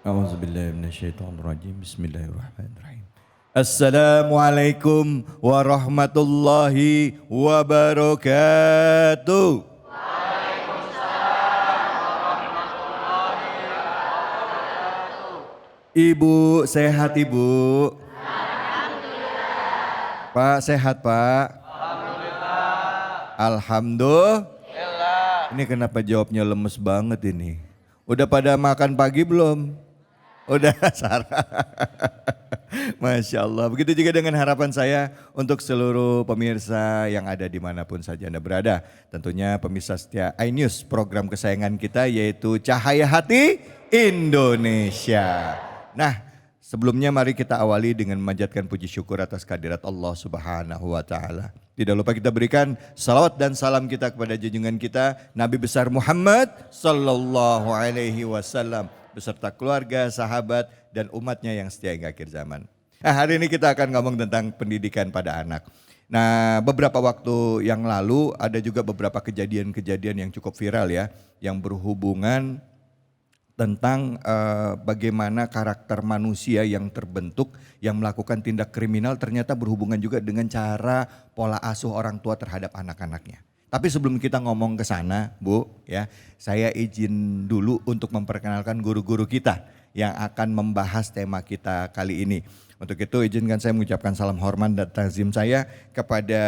A'udzubillahi minasyaitonirrajim. Bismillahirrahmanirrahim. Assalamualaikum warahmatullahi wabarakatuh. Ibu sehat Ibu? Alhamdulillah. Pak sehat Pak? Alhamdulillah. Alhamdulillah. Ini kenapa jawabnya lemes banget ini? Udah pada makan pagi belum? Udah Sarah. Masya Allah. Begitu juga dengan harapan saya untuk seluruh pemirsa yang ada dimanapun saja Anda berada. Tentunya pemirsa setia iNews, program kesayangan kita yaitu Cahaya Hati Indonesia. Nah, sebelumnya mari kita awali dengan memanjatkan puji syukur atas kehadirat Allah Subhanahu wa taala. Tidak lupa kita berikan salawat dan salam kita kepada junjungan kita Nabi besar Muhammad sallallahu alaihi wasallam beserta keluarga, sahabat dan umatnya yang setia hingga akhir zaman. Nah, hari ini kita akan ngomong tentang pendidikan pada anak. Nah, beberapa waktu yang lalu ada juga beberapa kejadian-kejadian yang cukup viral ya, yang berhubungan tentang bagaimana karakter manusia yang terbentuk, yang melakukan tindak kriminal ternyata berhubungan juga dengan cara pola asuh orang tua terhadap anak-anaknya. Tapi sebelum kita ngomong ke sana, Bu, ya, saya izin dulu untuk memperkenalkan guru-guru kita yang akan membahas tema kita kali ini. Untuk itu izinkan saya mengucapkan salam hormat dan takzim saya kepada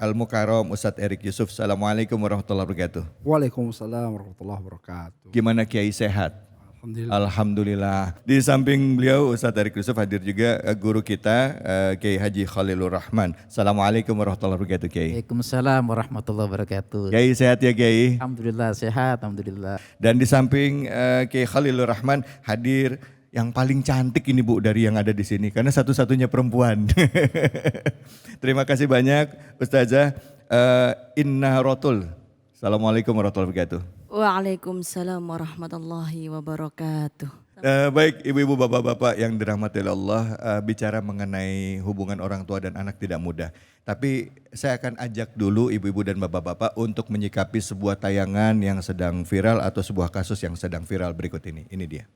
Al-Mukarram Ustadz Erik Yusuf. Assalamualaikum warahmatullahi wabarakatuh. Waalaikumsalam warahmatullahi wabarakatuh. Gimana Kiai sehat? Alhamdulillah. Alhamdulillah. Di samping beliau Ustadz Erik Yusuf hadir juga guru kita Kiai Haji Khalilur Rahman. Assalamualaikum warahmatullahi wabarakatuh Kiai. Waalaikumsalam warahmatullahi wabarakatuh. Kiai sehat ya Kiai? Alhamdulillah sehat, alhamdulillah. Dan di samping Kiai Khalilur Rahman hadir yang paling cantik ini Bu dari yang ada di sini karena satu-satunya perempuan. Terima kasih banyak Ustazah Inna Rotul. Assalamualaikum warahmatullahi wabarakatuh. Waalaikumsalam warahmatullahi wabarakatuh. Baik ibu-ibu bapak-bapak yang dirahmati Allah, bicara mengenai hubungan orang tua dan anak tidak mudah. Tapi saya akan ajak dulu ibu-ibu dan bapak-bapak untuk menyikapi sebuah tayangan yang sedang viral atau sebuah kasus yang sedang viral berikut ini. Ini dia.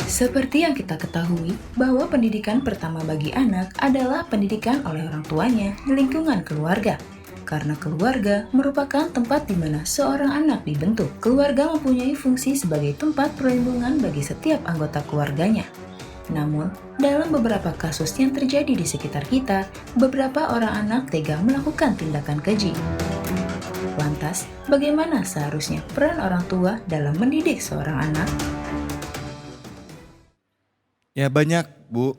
Seperti yang kita ketahui, bahwa pendidikan pertama bagi anak adalah pendidikan oleh orang tuanya di lingkungan keluarga. Karena keluarga merupakan tempat di mana seorang anak dibentuk. Keluarga mempunyai fungsi sebagai tempat perlindungan bagi setiap anggota keluarganya. Namun, dalam beberapa kasus yang terjadi di sekitar kita, beberapa orang anak tega melakukan tindakan keji. Lantas, bagaimana seharusnya peran orang tua dalam mendidik seorang anak? Ya banyak Bu,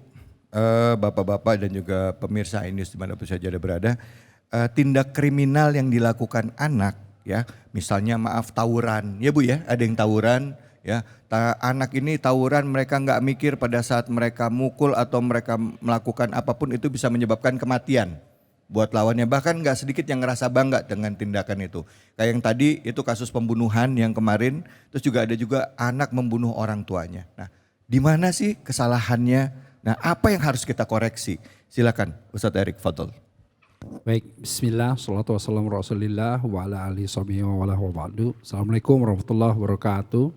bapak-bapak dan juga pemirsa iNews dimanapun saja ada berada. Tindak kriminal yang dilakukan anak ya, misalnya maaf tawuran ya Bu ya, ada yang tawuran ya, anak ini tawuran mereka nggak mikir pada saat mereka mukul atau mereka melakukan apapun itu bisa menyebabkan kematian buat lawannya, bahkan nggak sedikit yang ngerasa bangga dengan tindakan itu. Kayak yang tadi itu kasus pembunuhan yang kemarin, terus juga ada juga anak membunuh orang tuanya. Nah, di mana sih kesalahannya? Nah, apa yang harus kita koreksi? Silakan Ustadz Erik, fadhol. Baik, bismillah, salatu wassalamu rasulillah wa ala alihi sahbihi wa ala wa ba'du. Assalamualaikum warahmatullahi wabarakatuh.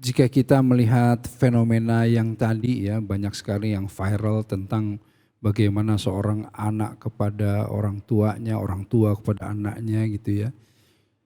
Jika kita melihat fenomena yang tadi ya, banyak sekali yang viral tentang bagaimana seorang anak kepada orang tuanya, orang tua kepada anaknya gitu ya.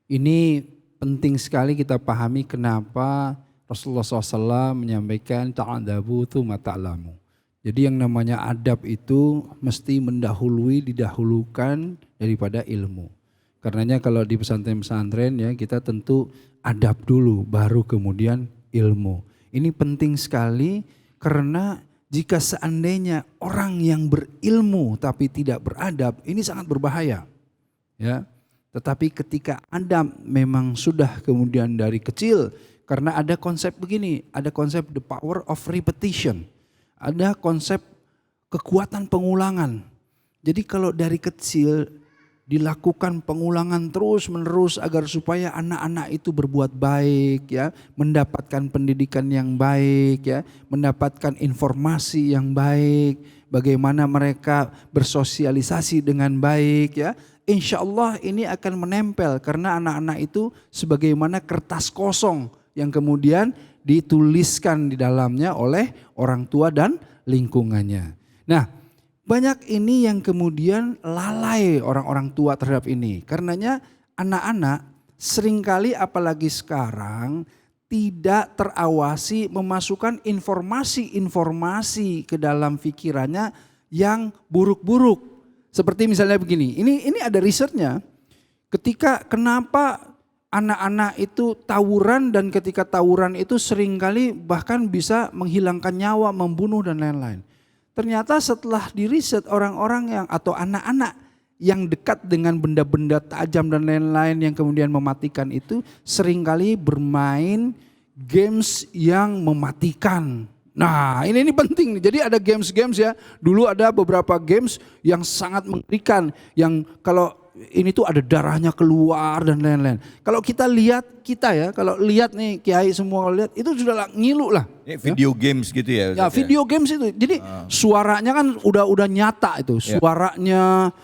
Ini penting sekali kita pahami kenapa Rasulullah SAW menyampaikan ta'adabu tu mata'lamu. Jadi yang namanya adab itu mesti didahulukan daripada ilmu. Karenanya kalau di pesantren-pesantren ya kita tentu adab dulu baru kemudian ilmu. Ini penting sekali karena jika seandainya orang yang berilmu tapi tidak beradab ini sangat berbahaya. Ya. Tetapi ketika adab memang sudah kemudian dari kecil, karena ada konsep begini, ada konsep the power of repetition, ada konsep kekuatan pengulangan. Jadi kalau dari kecil dilakukan pengulangan terus menerus agar supaya anak-anak itu berbuat baik ya, mendapatkan pendidikan yang baik ya, mendapatkan informasi yang baik, bagaimana mereka bersosialisasi dengan baik ya. insya Allah ini akan menempel karena anak-anak itu sebagaimana kertas kosong yang kemudian dituliskan di dalamnya oleh orang tua dan lingkungannya. Nah, banyak ini yang kemudian lalai orang-orang tua terhadap ini. Karenanya anak-anak seringkali apalagi sekarang tidak terawasi memasukkan informasi-informasi ke dalam pikirannya yang buruk-buruk. Seperti misalnya begini, ini ada risetnya. Kenapa anak-anak itu tawuran dan ketika tawuran itu seringkali bahkan bisa menghilangkan nyawa, membunuh dan lain-lain. Ternyata setelah diriset orang-orang yang atau anak-anak yang dekat dengan benda-benda tajam dan lain-lain yang kemudian mematikan itu seringkali bermain games yang mematikan. Nah ini penting nih, jadi ada games-games ya. Dulu ada beberapa games yang sangat mengerikan, yang kalau ini tuh ada darahnya keluar dan lain-lain. Kalau kita lihat kalau lihat nih Kiai semua lihat itu sudah ngilu lah. Ini video games gitu ya? Ya video games itu, jadi suaranya kan udah nyata itu, suaranya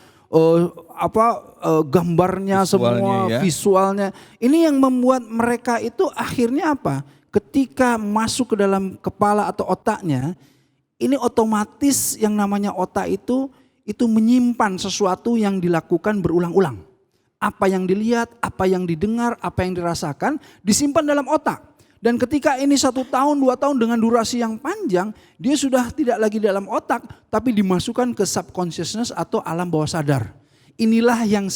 gambarnya visualnya, semua ya. Visualnya. Ini yang membuat mereka itu akhirnya apa? Ketika masuk ke dalam kepala atau otaknya, ini otomatis yang namanya otak itu menyimpan sesuatu yang dilakukan berulang-ulang. Apa yang dilihat, apa yang didengar, apa yang dirasakan disimpan dalam otak. Dan ketika ini 1 tahun, 2 tahun dengan durasi yang panjang, dia sudah tidak lagi dalam otak, tapi dimasukkan ke subconsciousness atau alam bawah sadar. Inilah yang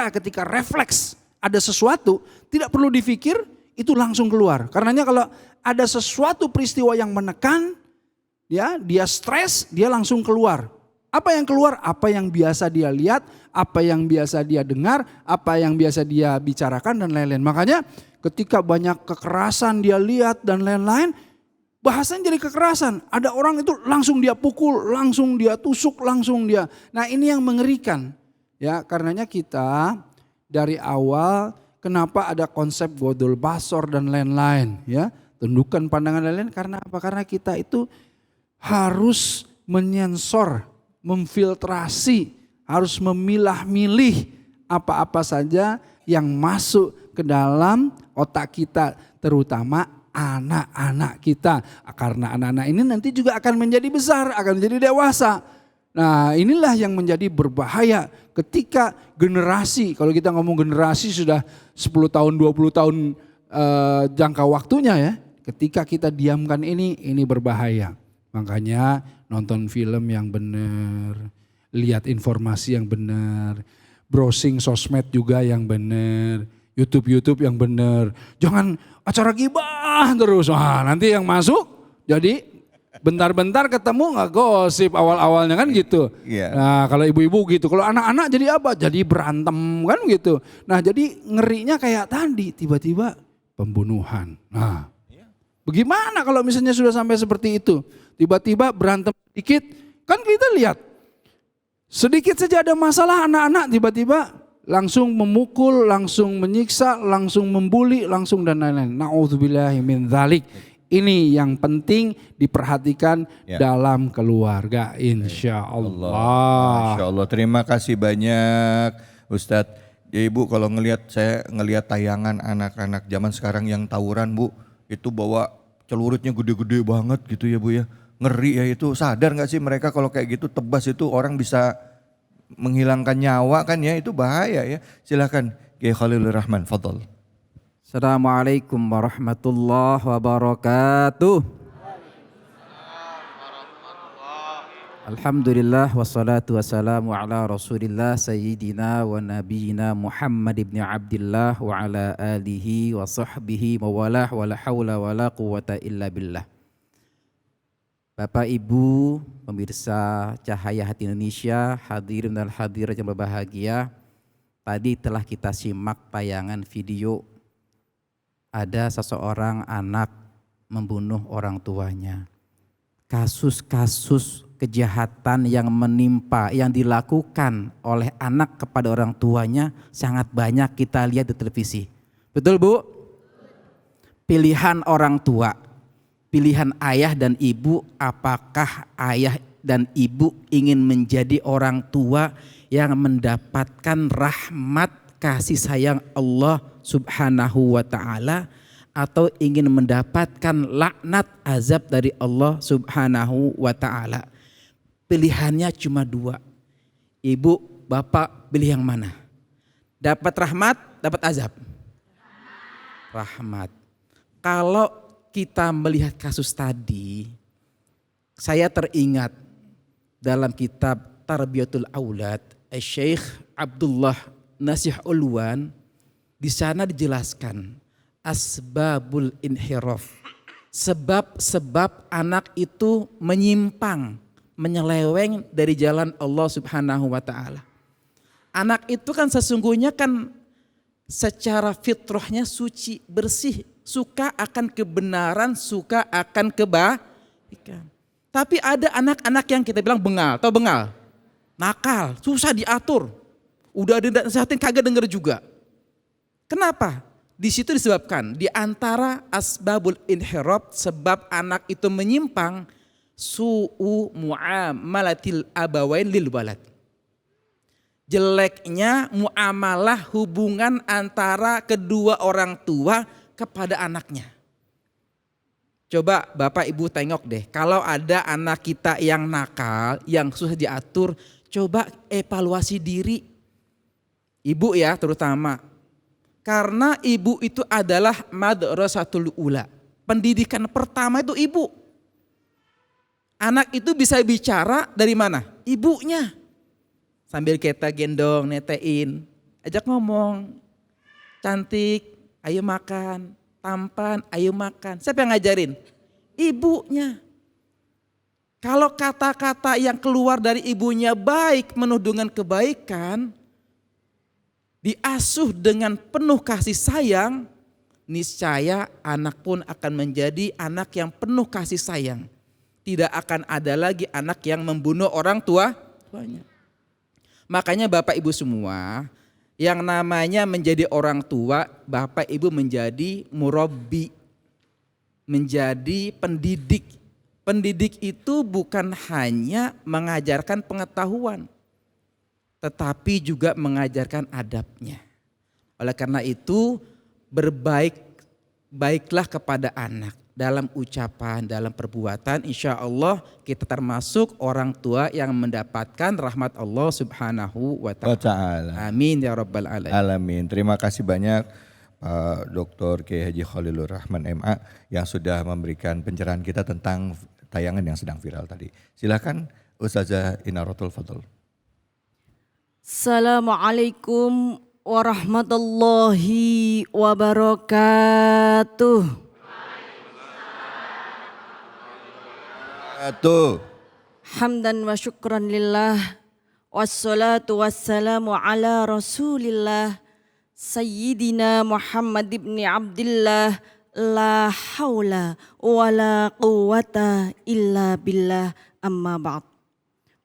ketika refleks ada sesuatu, tidak perlu dipikir, itu langsung keluar. Karenanya kalau ada sesuatu peristiwa yang menekan, ya dia stres, dia langsung keluar. Apa yang keluar? Apa yang biasa dia lihat, apa yang biasa dia dengar, apa yang biasa dia bicarakan dan lain-lain. Makanya ketika banyak kekerasan dia lihat dan lain-lain, bahasanya jadi kekerasan. Ada orang itu langsung dia pukul, langsung dia tusuk, langsung dia. Nah ini yang mengerikan. Ya karenanya kita dari awal kenapa ada konsep godol basor dan lain-lain. Ya tundukkan pandangan lain-lain karena apa? Karena kita itu harus menyensor, memfiltrasi, harus memilah-milih apa-apa saja yang masuk ke dalam otak kita, terutama anak-anak kita. Karena anak-anak ini nanti juga akan menjadi besar, akan menjadi dewasa. Nah inilah yang menjadi berbahaya ketika generasi, kalau kita ngomong generasi sudah 10 tahun, 20 tahun jangka waktunya ya. Ketika kita diamkan ini berbahaya. Makanya nonton film yang benar, lihat informasi yang benar, browsing sosmed juga yang benar, YouTube yang benar. Jangan acara gibah terus, wah nanti yang masuk jadi bentar-bentar ketemu nggak gosip awal-awalnya kan gitu. Iya. Nah kalau ibu-ibu gitu, kalau anak-anak jadi apa? Jadi berantem kan gitu. Nah jadi ngerinya kayak tadi tiba-tiba pembunuhan. Nah bagaimana kalau misalnya sudah sampai seperti itu? Tiba-tiba berantem sedikit, kan kita lihat. Sedikit saja ada masalah anak-anak tiba-tiba langsung memukul, langsung menyiksa, langsung membuli, langsung dan lain-lain. Na'udzubillahi min dzalik. Ini yang penting diperhatikan dalam keluarga insya Allah. Masya Allah, terima kasih banyak Ustadz. Ya Ibu kalau saya ngelihat tayangan anak-anak zaman sekarang yang tawuran Bu, itu bawa celuritnya gede-gede banget gitu ya Bu ya. Ngeri ya itu, sadar gak sih mereka kalau kayak gitu tebas itu orang bisa menghilangkan nyawa kan ya, itu bahaya ya. Silakan Kiai Khalilur Rahman, fadhol. Assalamualaikum warahmatullahi wabarakatuh. Alhamdulillah wassalatu wassalamu ala rasulillah sayyidina wa nabiyina Muhammad ibn Abdillah wa ala alihi wa sahbihi mawalah wa la hawla wa la quwata illa billah. Bapak Ibu pemirsa Cahaya Hati Indonesia, hadirin dan hadirat yang berbahagia, tadi telah kita simak tayangan video ada seseorang anak membunuh orang tuanya. Kasus-kasus kejahatan yang menimpa, yang dilakukan oleh anak kepada orang tuanya sangat banyak kita lihat di televisi. Betul Bu? Pilihan orang tua, pilihan ayah dan ibu, apakah ayah dan ibu ingin menjadi orang tua yang mendapatkan rahmat kasih sayang Allah Subhanahu wa taala, atau ingin mendapatkan laknat azab dari Allah Subhanahu wa taala? Pilihannya cuma dua. Ibu, bapak pilih yang mana? Dapat rahmat, dapat azab? Rahmat. Kalau kita melihat kasus tadi, saya teringat dalam kitab Tarbiyatul Aulad, Syekh Abdullah Nasih Ulwan, di sana dijelaskan asbabul inhiraf, sebab-sebab anak itu menyimpang, menyeleweng dari jalan Allah Subhanahu wa taala. Anak itu kan sesungguhnya kan secara fitrahnya suci, bersih, suka akan kebenaran, suka akan kebaikan. Tapi ada anak-anak yang kita bilang bengal, atau bengal, nakal, susah diatur. Udah dinasihatin kagak denger juga. Kenapa? Di situ disebabkan di antara asbabul inhiraf, sebab anak itu menyimpang, su'u muamalatil abawain lil walad. Jeleknya muamalah, hubungan antara kedua orang tua kepada anaknya. Coba Bapak Ibu tengok deh, kalau ada anak kita yang nakal, yang susah diatur, coba evaluasi diri. Ibu ya terutama. Karena ibu itu adalah madrasatul ula. Pendidikan pertama itu ibu. Anak itu bisa bicara dari mana? Ibunya. Sambil kita gendong, netein, ajak ngomong. Cantik, ayo makan. Tampan, ayo makan. Siapa yang ngajarin? Ibunya. Kalau kata-kata yang keluar dari ibunya baik, penuh dengan kebaikan, diasuh dengan penuh kasih sayang, niscaya anak pun akan menjadi anak yang penuh kasih sayang. Tidak akan ada lagi anak yang membunuh orang tuanya. Makanya Bapak Ibu semua, yang namanya menjadi orang tua, Bapak Ibu menjadi murabbi, menjadi pendidik. Pendidik itu bukan hanya mengajarkan pengetahuan, tetapi juga mengajarkan adabnya. Oleh karena itu, baiklah kepada anak dalam ucapan, dalam perbuatan. Insya Allah kita termasuk orang tua yang mendapatkan rahmat Allah Subhanahu wa ta'ala. Amin ya rabbal alamin. Alamin. Terima kasih banyak Pak Dr. Kiai Haji Khalilur Rahman MA yang sudah memberikan pencerahan kita tentang tayangan yang sedang viral tadi. Silakan Ustazah Inaratul Fadl. Assalamualaikum warahmatullahi wabarakatuh. Hamdan wa syukran lillah, wassalatu wassalamu ala rasulillah, Sayyidina Muhammad ibn Abdillah, la hawla wa la quwata illa billah, amma ba'd.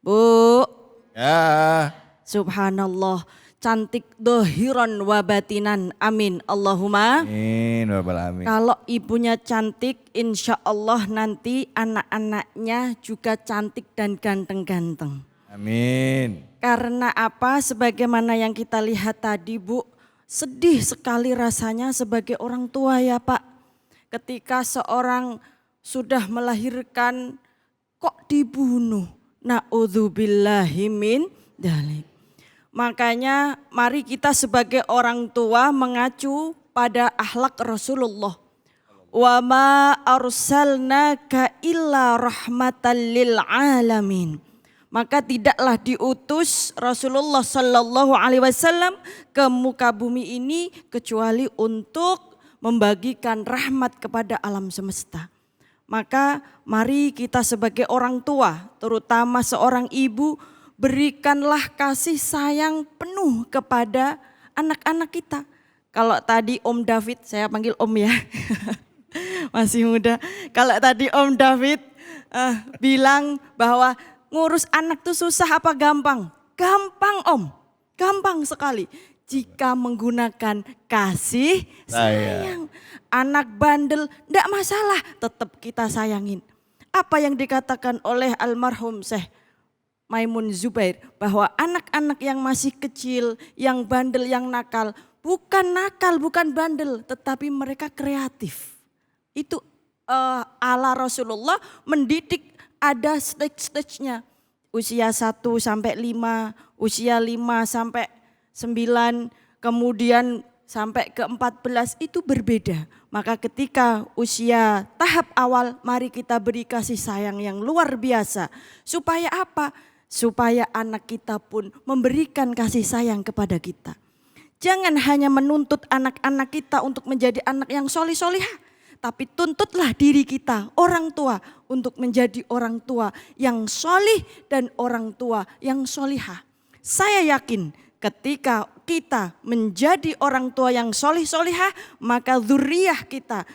Bu, Ya. subhanallah, cantik dohiran wa batinan, amin Allahumma. Amin. Amin. Kalau ibunya cantik, insya Allah nanti anak-anaknya juga cantik dan ganteng-ganteng. Amin. Karena apa? Sebagaimana yang kita lihat tadi, Bu, sedih sekali rasanya sebagai orang tua ya Pak. Ketika seorang sudah melahirkan kok dibunuh. Na'udzubillahi min dzalik. Makanya mari kita sebagai orang tua mengacu pada akhlak Rasulullah. Wa ma arsalnaka illa rahmatan lil alamin. Maka tidaklah diutus Rasulullah sallallahu alaihi wasallam ke muka bumi ini kecuali untuk membagikan rahmat kepada alam semesta. Maka mari kita sebagai orang tua, terutama seorang ibu, berikanlah kasih sayang penuh kepada anak-anak kita. Kalau tadi Om David, saya panggil Om ya, masih muda. Kalau tadi Om David bilang bahwa ngurus anak tuh susah apa gampang? Gampang Om, gampang sekali. Jika menggunakan kasih sayang. Anak bandel enggak masalah, tetap kita sayangin. Apa yang dikatakan oleh almarhum Syekh Maimun Zubair, bahwa anak-anak yang masih kecil, yang bandel, yang nakal, bukan bandel, tetapi mereka kreatif. Itu ala Rasulullah mendidik, ada stage-stage-nya. Usia 1 sampai 5, usia 5 sampai 9, kemudian sampai ke 14 itu berbeda. Maka ketika usia tahap awal, mari kita beri kasih sayang yang luar biasa. Supaya apa? Supaya anak kita pun memberikan kasih sayang kepada kita. Jangan hanya menuntut anak-anak kita untuk menjadi anak yang solih-solihah, tapi tuntutlah diri kita, orang tua, untuk menjadi orang tua yang solih dan orang tua yang solihah. Saya yakin ketika kita menjadi orang tua yang solih-solihah, maka zuriyah kita,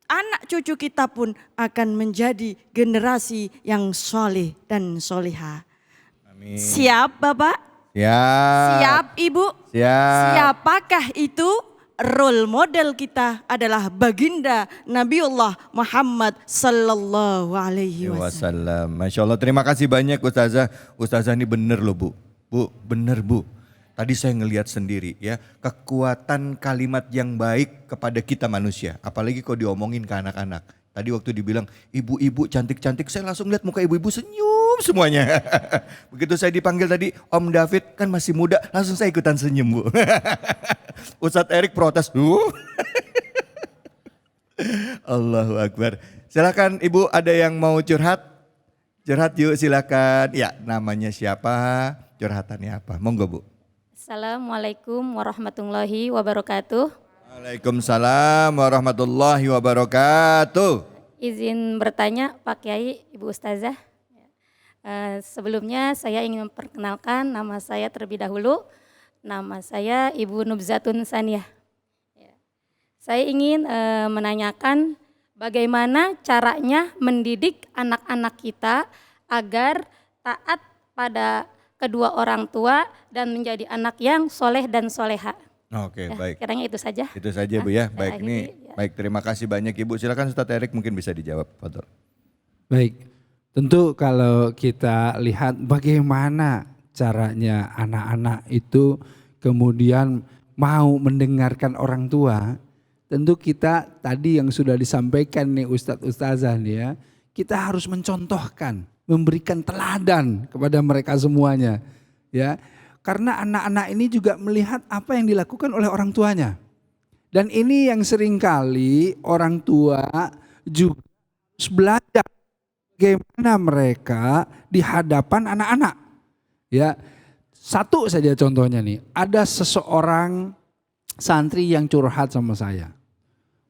anak cucu kita pun akan menjadi generasi yang solih dan solihah. Amin. Siap Bapak? Siap. Siap Ibu? Siap. Siapakah itu? Role model kita adalah baginda Nabiullah Muhammad sallallahu alaihi wasallam. Wasallam. Masya Allah, terima kasih banyak Ustazah. Ustazah ini bener loh Bu. Bu, bener Bu. Tadi saya ngelihat sendiri ya, kekuatan kalimat yang baik kepada kita manusia. Apalagi kalau diomongin ke anak-anak. Tadi waktu dibilang ibu-ibu cantik-cantik, saya langsung lihat muka ibu-ibu senyum semuanya. Begitu saya dipanggil tadi Om David, kan masih muda, langsung saya ikutan senyum Bu. Ustadz Erik protes. Allahu Akbar. Silakan Ibu, ada yang mau curhat? Curhat yuk silakan. Ya, namanya siapa? Curhatannya apa? Monggo Bu. Assalamualaikum warahmatullahi wabarakatuh. Waalaikumsalam warahmatullahi wabarakatuh. Izin bertanya Pak Kiai, Ibu Ustazah. Sebelumnya saya ingin memperkenalkan nama saya terlebih dahulu. Nama saya Ibu Nubzatun Saniyah. Saya ingin menanyakan bagaimana caranya mendidik anak-anak kita agar taat pada kedua orang tua dan menjadi anak yang soleh dan soleha. Oke, baik. Kiranya itu saja. Itu saja Bu ya. Saya Baik, ini akhiri, ya. baik, terima kasih banyak Ibu. Silakan Ustadz Erik mungkin bisa dijawab. Fadhol. Baik, tentu kalau kita lihat bagaimana caranya anak-anak itu kemudian mau mendengarkan orang tua, tentu kita tadi yang sudah disampaikan nih Ustadz Ustazah nih ya, kita harus mencontohkan, memberikan teladan kepada mereka semuanya ya. Karena anak-anak ini juga melihat apa yang dilakukan oleh orang tuanya. Dan ini yang seringkali orang tua juga harus belajar bagaimana mereka di hadapan anak-anak. Ya, satu saja contohnya nih, ada seseorang santri yang curhat sama saya.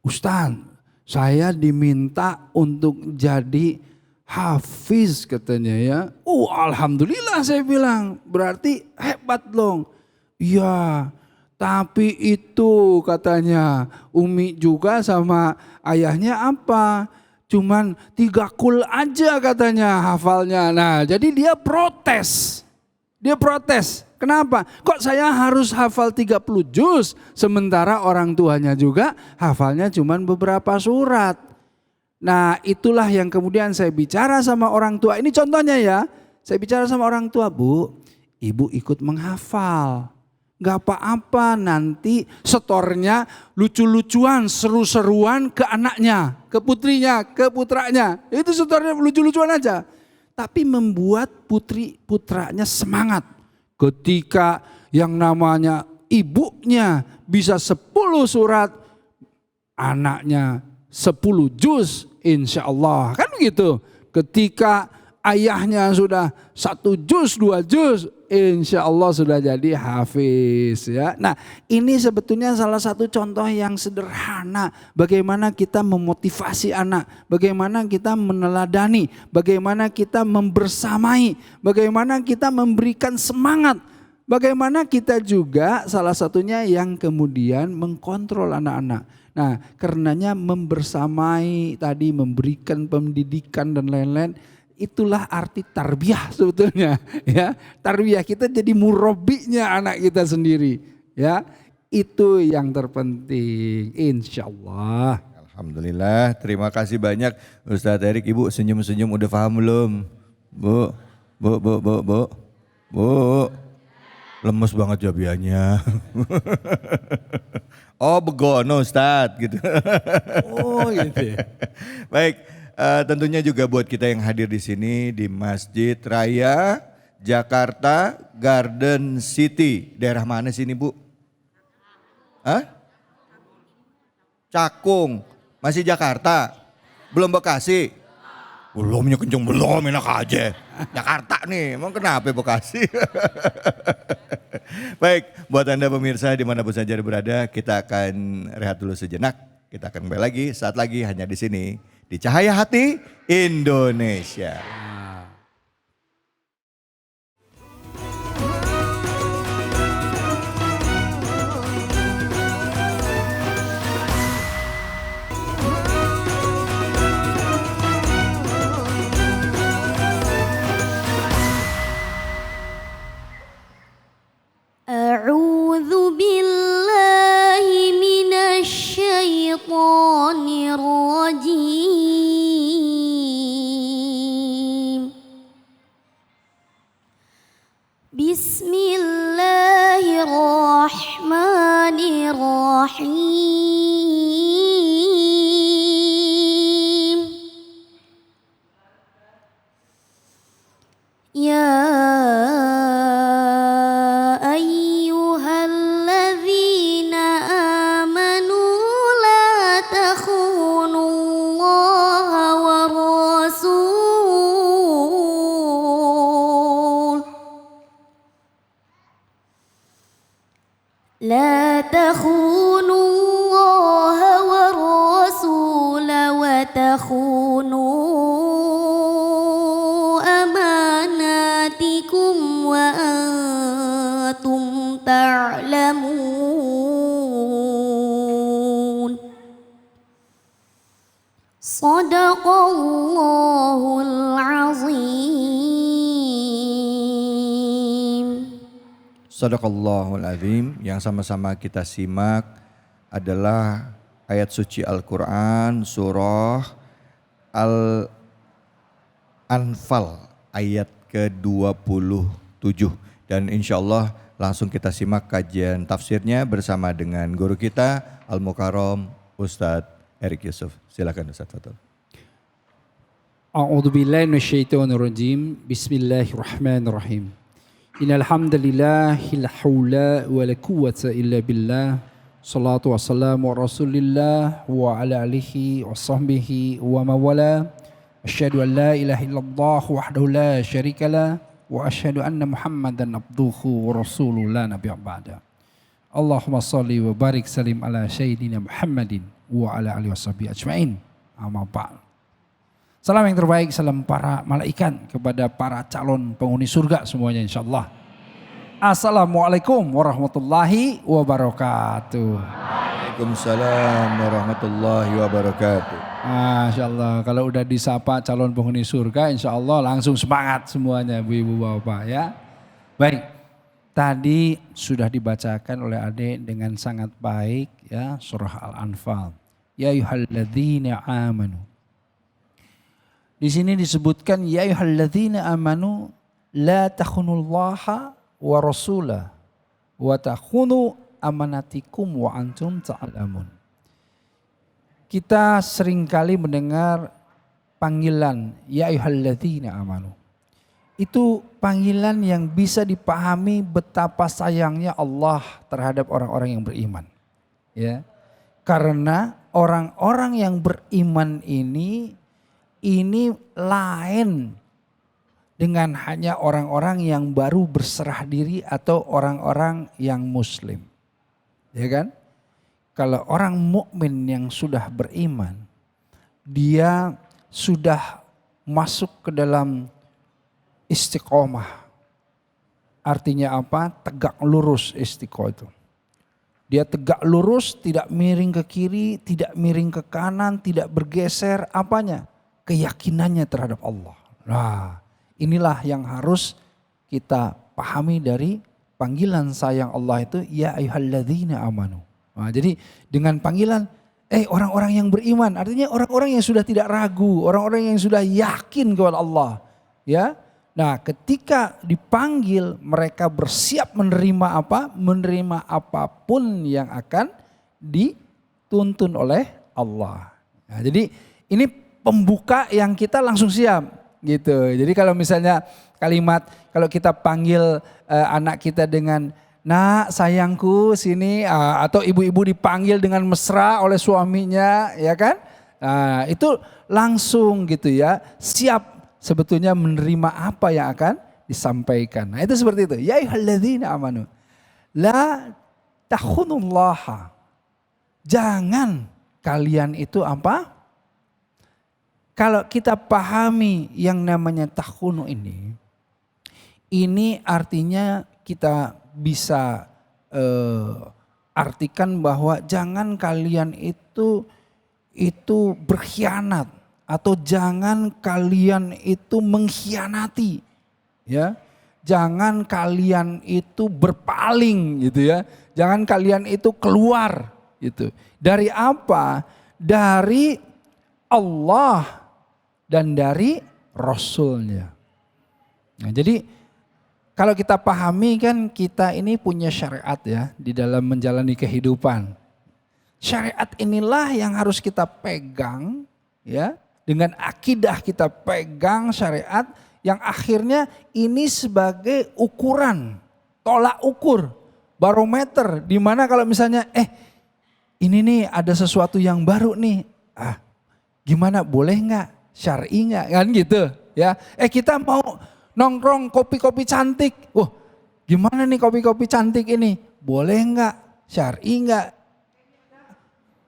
Ustaz, saya diminta untuk jadi hafiz katanya ya. Alhamdulillah saya bilang, berarti hebat dong. Iya, tapi itu katanya Umi juga sama ayahnya apa? Cuman 3 kul aja katanya hafalnya. Nah jadi dia protes. Dia protes. Kenapa? Kok saya harus hafal 30 juz sementara orang tuanya juga hafalnya cuman beberapa surat. Nah itulah yang kemudian saya bicara sama orang tua. Ini contohnya ya. Saya bicara sama orang tua, Bu, Ibu ikut menghafal. Gak apa-apa, nanti setornya lucu-lucuan, seru-seruan ke anaknya, ke putrinya, ke putranya. Itu setornya lucu-lucuan aja. Tapi membuat putri-putranya semangat. Ketika yang namanya ibunya bisa 10 surat, anaknya 10 juz, insya Allah. Kan begitu. Ketika ayahnya sudah 1 juz, 2 juz, insya Allah sudah jadi hafiz ya. Nah ini sebetulnya salah satu contoh yang sederhana. Bagaimana kita memotivasi anak. Bagaimana kita meneladani. Bagaimana kita membersamai. Bagaimana kita memberikan semangat. Bagaimana kita juga salah satunya yang kemudian mengkontrol anak-anak. Nah karenanya membersamai tadi, memberikan pendidikan dan lain-lain. Itulah arti tarbiyah sebetulnya ya. Tarbiyah kita jadi murabinya anak kita sendiri ya. Itu yang terpenting insyaallah. Alhamdulillah, terima kasih banyak Ustadz Erik. Ibu senyum-senyum udah paham belum? Bu, bu. Lemes banget jawabannya. Oh begono Ustadz gitu. Oh gitu ya. Baik, tentunya juga buat kita yang hadir di sini di Masjid Raya Jakarta Garden City. Daerah mana sini Bu? Hah? Cakung, masih Jakarta? Belum Bekasi? Belumnya kenceng belum, enak aja. Jakarta nih, emang kenapa Bekasi? Baik, buat Anda pemirsa dimanapun saja berada, kita akan rehat dulu sejenak. Kita akan kembali lagi saat lagi hanya di sini, di Cahaya Hati Indonesia. أعوذ بالله من الشيطان الرجيم بسم الله الرحمن الرحيم يا أيها الذين آمنوا لا تخونوا الله والرسول لا تخونوا الله والرسول وتخونوا أماناتكم وأنتم تعلمون صدق الله العظيم. Sadaqallahul Azim. Yang sama-sama kita simak adalah ayat suci Al-Quran surah Al-Anfal ayat ke-27. Dan insya Allah langsung kita simak kajian tafsirnya bersama dengan guru kita Al-Mukarram Ustadz Erik Yusuf. Silakan Ustadz Fatul. A'udzu billahi minasyaitonir rajim. Bismillahirrahmanirrahim. Innal hamdalillah la haula wala quwwata illa billah. Shalatu wassalamu ala Rasulillah wa ala alihi wa sahbihi wa mawala. Asyhadu an la ilaha illallah wahdahu la syarikalah wa asyhadu anna Muhammadan abduhu wa rasuluhu la nabiyya ba'da. Allahumma shalli wa barik salim ala sayyidina Muhammadin wa ala alihi washabihi ajmain. Amma ba'd. Salam yang terbaik, salam para malaikat kepada para calon penghuni surga semuanya insyaallah. Assalamualaikum warahmatullahi wabarakatuh. Waalaikumsalam warahmatullahi wabarakatuh. Masya Allah, kalau udah disapa calon penghuni surga insya Allah langsung semangat semuanya ibu-ibu bapak ya. Baik, tadi sudah dibacakan oleh adik dengan sangat baik ya surah Al-Anfal. Ya ayyuhalladzina amanu. Di sini disebutkan ya ayyuhalladzina amanu la takhunullaha wa rasulah wa takhunu amanatikum wa antum ta'lamun. Kita seringkali mendengar panggilan ya ayyuhalladzina amanu. Itu panggilan yang bisa dipahami betapa sayangnya Allah terhadap orang-orang yang beriman. Ya. Karena orang-orang yang beriman ini lain dengan hanya orang-orang yang baru berserah diri atau orang-orang yang muslim. Ya kan? Kalau orang mukmin yang sudah beriman, dia sudah masuk ke dalam istiqomah. Artinya apa? Tegak lurus istiqomah itu. Dia tegak lurus, tidak miring ke kiri, tidak miring ke kanan, tidak bergeser. Apanya? Keyakinannya terhadap Allah. Nah, inilah yang harus kita pahami dari panggilan sayang Allah itu ya ayyuhalladzina amanu. Nah, jadi dengan panggilan Orang-orang yang beriman, artinya orang-orang yang sudah tidak ragu, orang-orang yang sudah yakin kepada Allah. Ya, nah ketika dipanggil mereka bersiap menerima apa? Menerima apapun yang akan dituntun oleh Allah. Nah, jadi ini pembuka yang kita langsung siap gitu. Jadi kalau misalnya kalimat, kalau kita panggil anak kita dengan nak sayangku sini, atau ibu-ibu dipanggil dengan mesra oleh suaminya, ya kan? Nah, itu langsung gitu ya, siap sebetulnya menerima apa yang akan disampaikan. Nah, itu seperti itu. Ya ayyuhalladzina amanu la takhunullaha. Jangan kalian itu apa? Kalau kita pahami yang namanya takhunu ini artinya kita bisa artikan bahwa jangan kalian itu berkhianat atau jangan kalian itu mengkhianati, ya. Jangan kalian itu berpaling gitu ya. Jangan kalian itu keluar gitu. Dari apa? Dari Allah dan dari Rasulnya. Nah, jadi kalau kita pahami kan kita ini punya syariat ya di dalam menjalani kehidupan. Syariat inilah yang harus kita pegang ya. Dengan akidah kita pegang syariat yang akhirnya ini sebagai ukuran, tolak ukur, barometer. Dimana kalau misalnya ini nih ada sesuatu yang baru nih. Gimana boleh nggak? Syar'i nggak? Kan gitu ya. Kita mau nongkrong kopi-kopi cantik. Gimana nih kopi-kopi cantik ini? Boleh nggak? Syar'i nggak?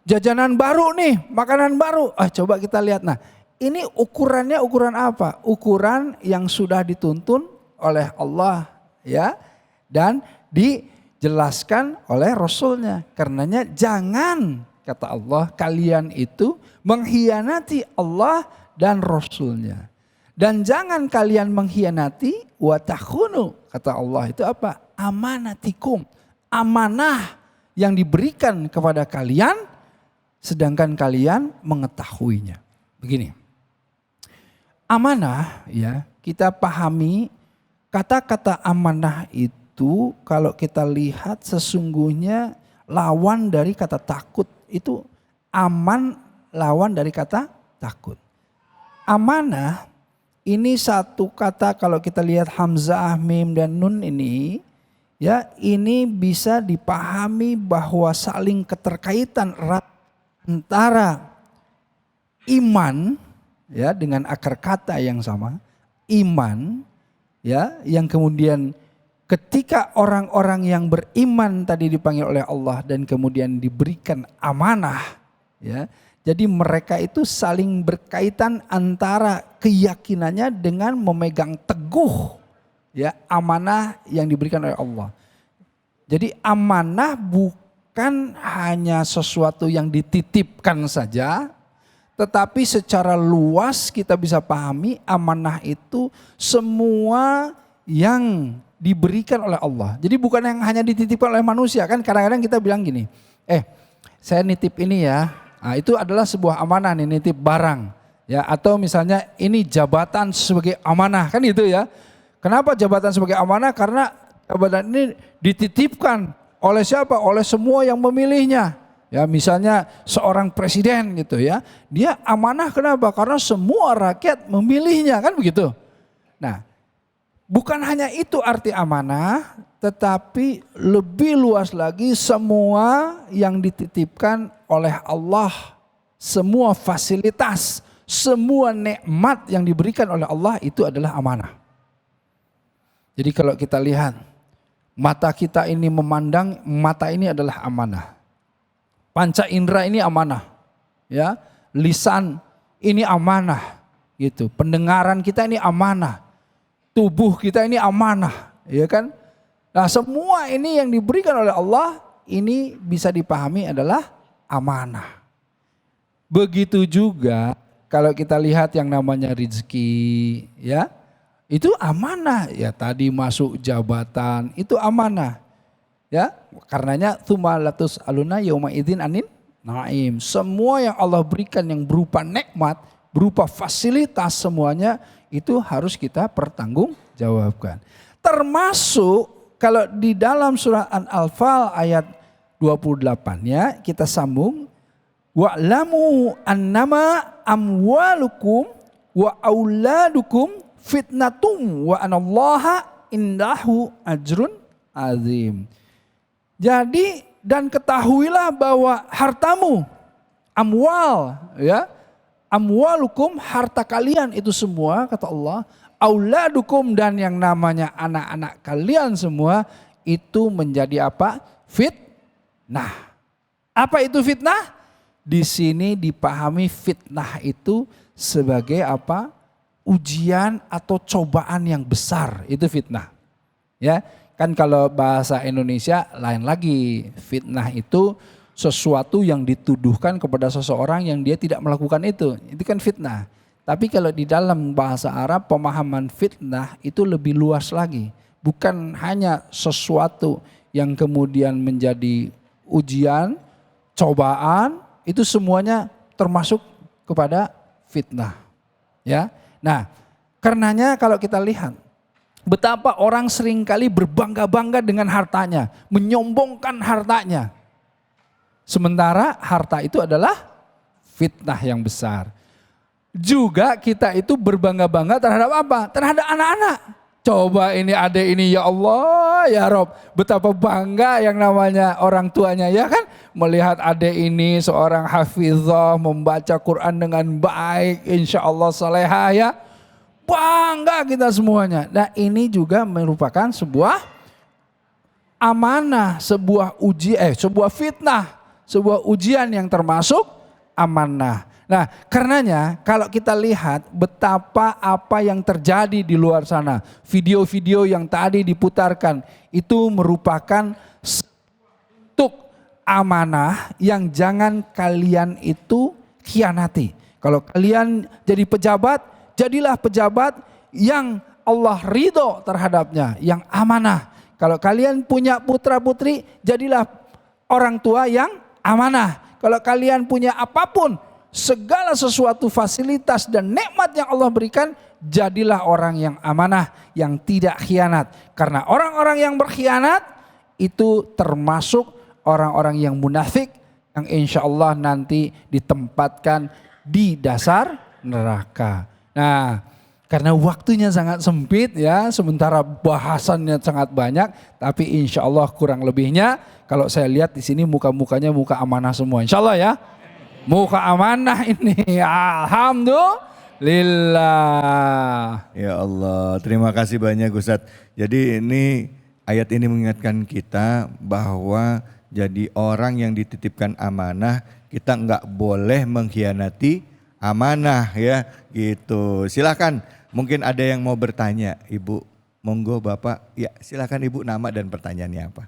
Jajanan baru nih, makanan baru. Coba kita lihat. Nah, ini ukurannya ukuran apa? Ukuran yang sudah dituntun oleh Allah ya, dan dijelaskan oleh Rasulnya. Karenanya jangan, kata Allah, kalian itu mengkhianati Allah dan Rasulnya. Dan jangan kalian mengkhianati wa takhunu, kata Allah itu apa? Amanatikum, amanah yang diberikan kepada kalian sedangkan kalian mengetahuinya. Begini, amanah ya, kita pahami kata-kata amanah itu kalau kita lihat sesungguhnya lawan dari kata takut. Itu aman lawan dari kata takut. Amanah ini satu kata kalau kita lihat hamzah, mim dan nun ini ya, ini bisa dipahami bahwa saling keterkaitan erat antara iman ya dengan akar kata yang sama, iman ya, yang kemudian ketika orang-orang yang beriman tadi dipanggil oleh Allah dan kemudian diberikan amanah ya. Jadi mereka itu saling berkaitan antara keyakinannya dengan memegang teguh ya amanah yang diberikan oleh Allah. Jadi amanah bukan hanya sesuatu yang dititipkan saja, tetapi secara luas kita bisa pahami amanah itu semua yang diberikan oleh Allah. Jadi bukan yang hanya dititipkan oleh manusia. Kan kadang-kadang kita bilang gini, saya nitip ini ya. Nah, itu adalah sebuah amanah nih, nitip barang. Ya, atau misalnya ini jabatan sebagai amanah, kan itu ya. Kenapa jabatan sebagai amanah? Karena jabatan ini dititipkan oleh siapa? Oleh semua yang memilihnya. Ya, misalnya seorang presiden gitu ya. Dia amanah kenapa? Karena semua rakyat memilihnya, kan begitu. Nah, bukan hanya itu arti amanah, tetapi lebih luas lagi semua yang dititipkan oleh Allah, semua fasilitas, semua nikmat yang diberikan oleh Allah itu adalah amanah. Jadi kalau kita lihat, mata kita ini memandang, mata ini adalah amanah. Panca indera ini amanah, ya. Lisan ini amanah, gitu. Pendengaran kita ini amanah, tubuh kita ini amanah, ya kan? Nah, semua ini yang diberikan oleh Allah ini bisa dipahami adalah amanah. Begitu juga kalau kita lihat yang namanya rezeki, ya. Itu amanah, ya tadi masuk jabatan, itu amanah. Ya, karenanya tsumma latus aluna yauma idzin anin naim. Semua yang Allah berikan yang berupa nikmat, berupa fasilitas semuanya itu harus kita pertanggungjawabkan. Termasuk kalau di dalam surah Al-Anfal ayat 28-nya kita sambung, wa'lamu annama amwalukum wa auladukum fitnatum wa anallaha indahu ajrun azim. Jadi dan ketahuilah bahwa hartamu, amwal ya, amwalukum harta kalian itu semua kata Allah, auladukum dan yang namanya anak-anak kalian semua itu menjadi apa? Fitnah. Apa itu fitnah? Di sini dipahami fitnah itu sebagai apa? Ujian atau cobaan yang besar, itu fitnah. Ya, kan kalau bahasa Indonesia lain lagi. Fitnah itu sesuatu yang dituduhkan kepada seseorang yang dia tidak melakukan itu kan fitnah. Tapi kalau di dalam bahasa Arab pemahaman fitnah itu lebih luas lagi. Bukan hanya sesuatu yang kemudian menjadi ujian, cobaan, itu semuanya termasuk kepada fitnah. Ya. Nah, karenanya kalau kita lihat betapa orang seringkali berbangga-bangga dengan hartanya, menyombongkan hartanya. Sementara harta itu adalah fitnah yang besar. Juga kita itu berbangga-bangga terhadap apa? Terhadap anak-anak. Coba ini adik ini ya Allah ya Rob, betapa bangga yang namanya orang tuanya ya kan. Melihat adik ini seorang hafizah membaca Quran dengan baik, insya Allah salehah ya. Bangga kita semuanya. Nah ini juga merupakan sebuah amanah, sebuah fitnah, sebuah ujian yang termasuk amanah. Nah karenanya kalau kita lihat betapa apa yang terjadi di luar sana, video-video yang tadi diputarkan itu merupakan bentuk amanah yang jangan kalian itu khianati. Kalau kalian jadi pejabat, jadilah pejabat yang Allah ridho terhadapnya, yang amanah. Kalau kalian punya putra putri, jadilah orang tua yang amanah. Kalau kalian punya apapun, segala sesuatu fasilitas dan nikmat yang Allah berikan, jadilah orang yang amanah, yang tidak khianat. Karena orang-orang yang berkhianat itu termasuk orang-orang yang munafik yang insya Allah nanti ditempatkan di dasar neraka. Nah, karena waktunya sangat sempit ya, sementara bahasannya sangat banyak, tapi insya Allah kurang lebihnya kalau saya lihat di sini muka-mukanya muka amanah semua, insya Allah ya. Muka amanah ini, alhamdulillah. Ya Allah, terima kasih banyak Ustadz. Jadi ini ayat ini mengingatkan kita bahwa jadi orang yang dititipkan amanah, kita nggak boleh mengkhianati amanah ya gitu. Silakan, mungkin ada yang mau bertanya, Ibu. Monggo Bapak, ya silakan Ibu, nama dan pertanyaannya apa?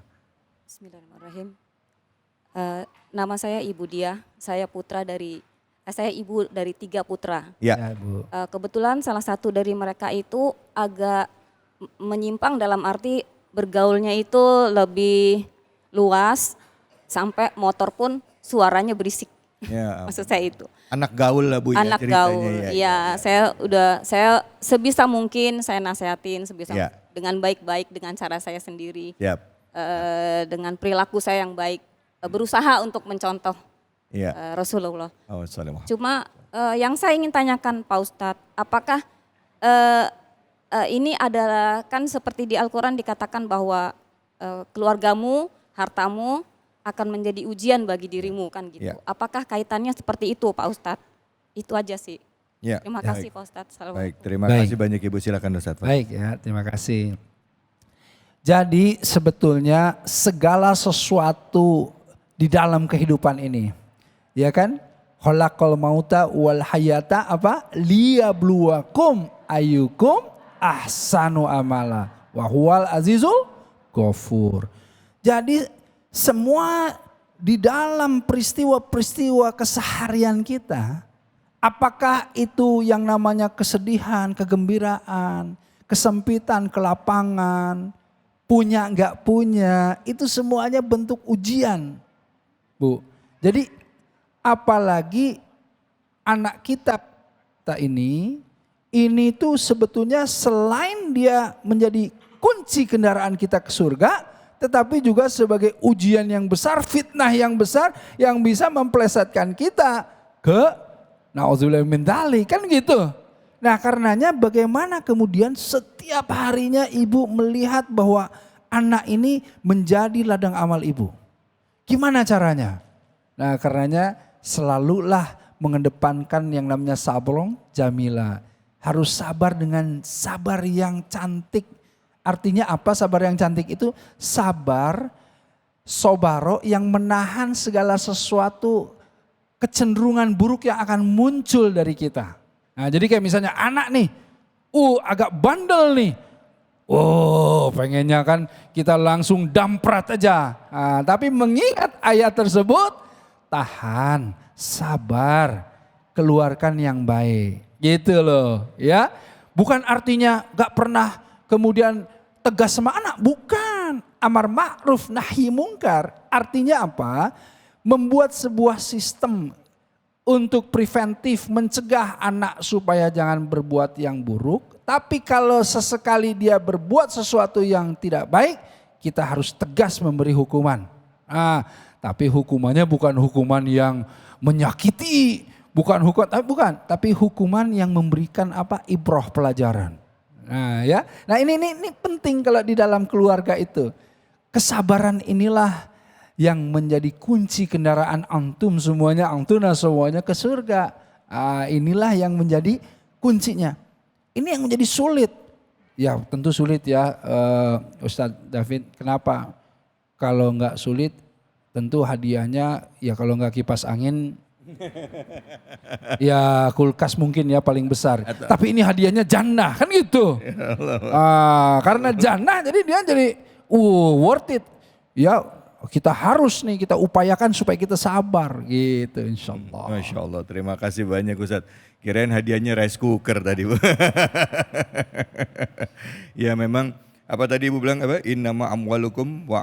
Bismillahirrahmanirrahim. Nama saya Ibu Dia, saya ibu dari 3 putra. Ya. Bu. Kebetulan salah satu dari mereka itu agak menyimpang dalam arti bergaulnya itu lebih luas, sampai motor pun suaranya berisik. Ya. Maksud saya itu. Anak gaul lah Bu ya Anak ceritanya. gaul, Ya. saya sebisa mungkin saya nasehatin Ya. dengan baik-baik, dengan cara saya sendiri, Yap. dengan perilaku saya yang baik, berusaha untuk mencontoh Ya. Rasulullah. Oh, salam. Cuma yang saya ingin tanyakan Pak Ustadz, apakah ini adalah, kan seperti di Al-Quran dikatakan bahwa keluargamu, hartamu akan menjadi ujian bagi dirimu kan gitu. Ya. Apakah kaitannya seperti itu Pak Ustadz? Itu aja sih. Ya. Terima kasih Pak Ustadz. Baik, terima Baik. kasih banyak Ibu, silakan Ustadz. Baik ya, terima kasih. Jadi sebetulnya segala sesuatu di dalam kehidupan ini, ya kan? Khalaqal mauta wal hayata apa? Liyabluwakum ayyukum ahsanu amala wa huwal azizul ghafur. Jadi semua di dalam peristiwa-peristiwa keseharian kita, apakah itu yang namanya kesedihan, kegembiraan, kesempitan, kelapangan, punya nggak punya, itu semuanya bentuk ujian, Bu. Jadi Apalagi anak kita ini tuh sebetulnya selain dia menjadi kunci kendaraan kita ke surga, tetapi juga sebagai ujian yang besar, fitnah yang besar yang bisa memplesetkan kita ke na'udzubillah min dzalik, kan gitu. Nah karenanya bagaimana kemudian setiap harinya ibu melihat bahwa anak ini menjadi ladang amal ibu. Gimana caranya? Nah karenanya selalulah mengedepankan yang namanya sabrong jamila. Harus sabar dengan sabar yang cantik. Artinya apa sabar yang cantik itu? Sabar, sobaro yang menahan segala sesuatu kecenderungan buruk yang akan muncul dari kita. Nah jadi kayak misalnya anak nih, agak bandel nih. Pengennya kan kita langsung damprat aja. Nah, tapi mengingat ayat tersebut, tahan, sabar, keluarkan yang baik. Gitu loh ya. Bukan artinya gak pernah kemudian tegas sama anak. Bukan. Amar ma'ruf nahi mungkar. Artinya apa? Membuat sebuah sistem untuk preventif mencegah anak supaya jangan berbuat yang buruk. Tapi kalau sesekali dia berbuat sesuatu yang tidak baik, kita harus tegas memberi hukuman. Nah, tapi hukumannya bukan hukuman yang menyakiti. Bukan, tapi hukuman yang memberikan ibroh pelajaran. Nah ya, nah ini penting kalau di dalam keluarga itu. Kesabaran inilah yang menjadi kunci kendaraan antum semuanya, antuna semuanya ke surga. Inilah yang menjadi kuncinya. Ini yang menjadi sulit. Ya tentu sulit ya Ustadz David, kenapa? Kalau nggak sulit tentu hadiahnya ya kalau nggak kipas angin ya kulkas mungkin ya paling besar. Tapi ini hadiahnya jannah kan gitu. Karena jannah jadi dia jadi worth it. Ya kita harus nih kita upayakan supaya kita sabar gitu insyaallah. Masya Allah, terima kasih banyak Ustadz. Kirain hadiahnya rice cooker tadi Bu. Ya memang apa tadi Ibu bilang apa? Innama amwalukum wa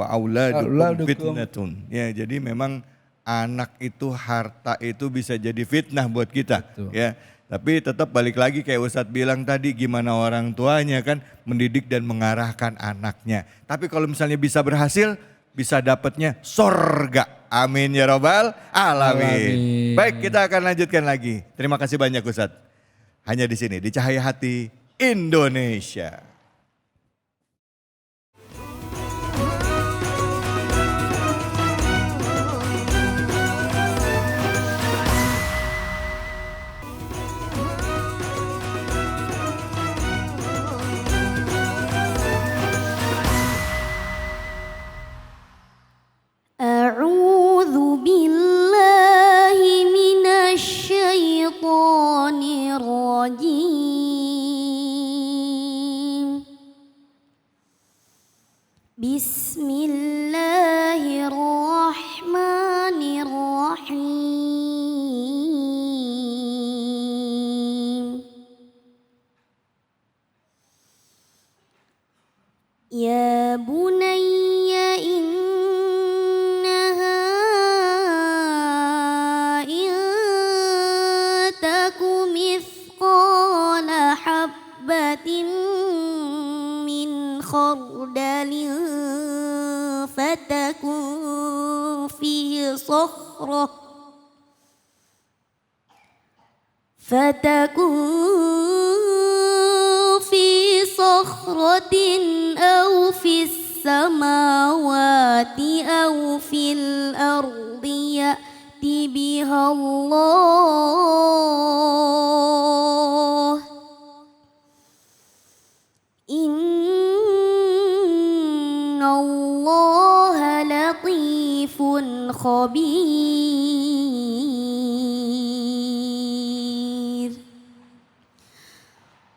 auladukum fitnatun. Ya jadi memang anak itu, harta itu bisa jadi fitnah buat kita. Betul. Ya. Tapi tetap balik lagi kayak Ustadz bilang tadi, gimana orang tuanya kan mendidik dan mengarahkan anaknya. Tapi kalau misalnya bisa berhasil, bisa dapatnya sorga. Amin ya robbal alamin. Baik, kita akan lanjutkan lagi. Terima kasih banyak Ustadz. Hanya di sini, di Cahaya Hati Indonesia. أعوذ بالله من الشيطان الرجيم بسم الله الرحمن الرحيم يا بني من خردل فتكن في صخرة أو في السماوات أو في الأرض يأت بها الله إن الله لطيف خبير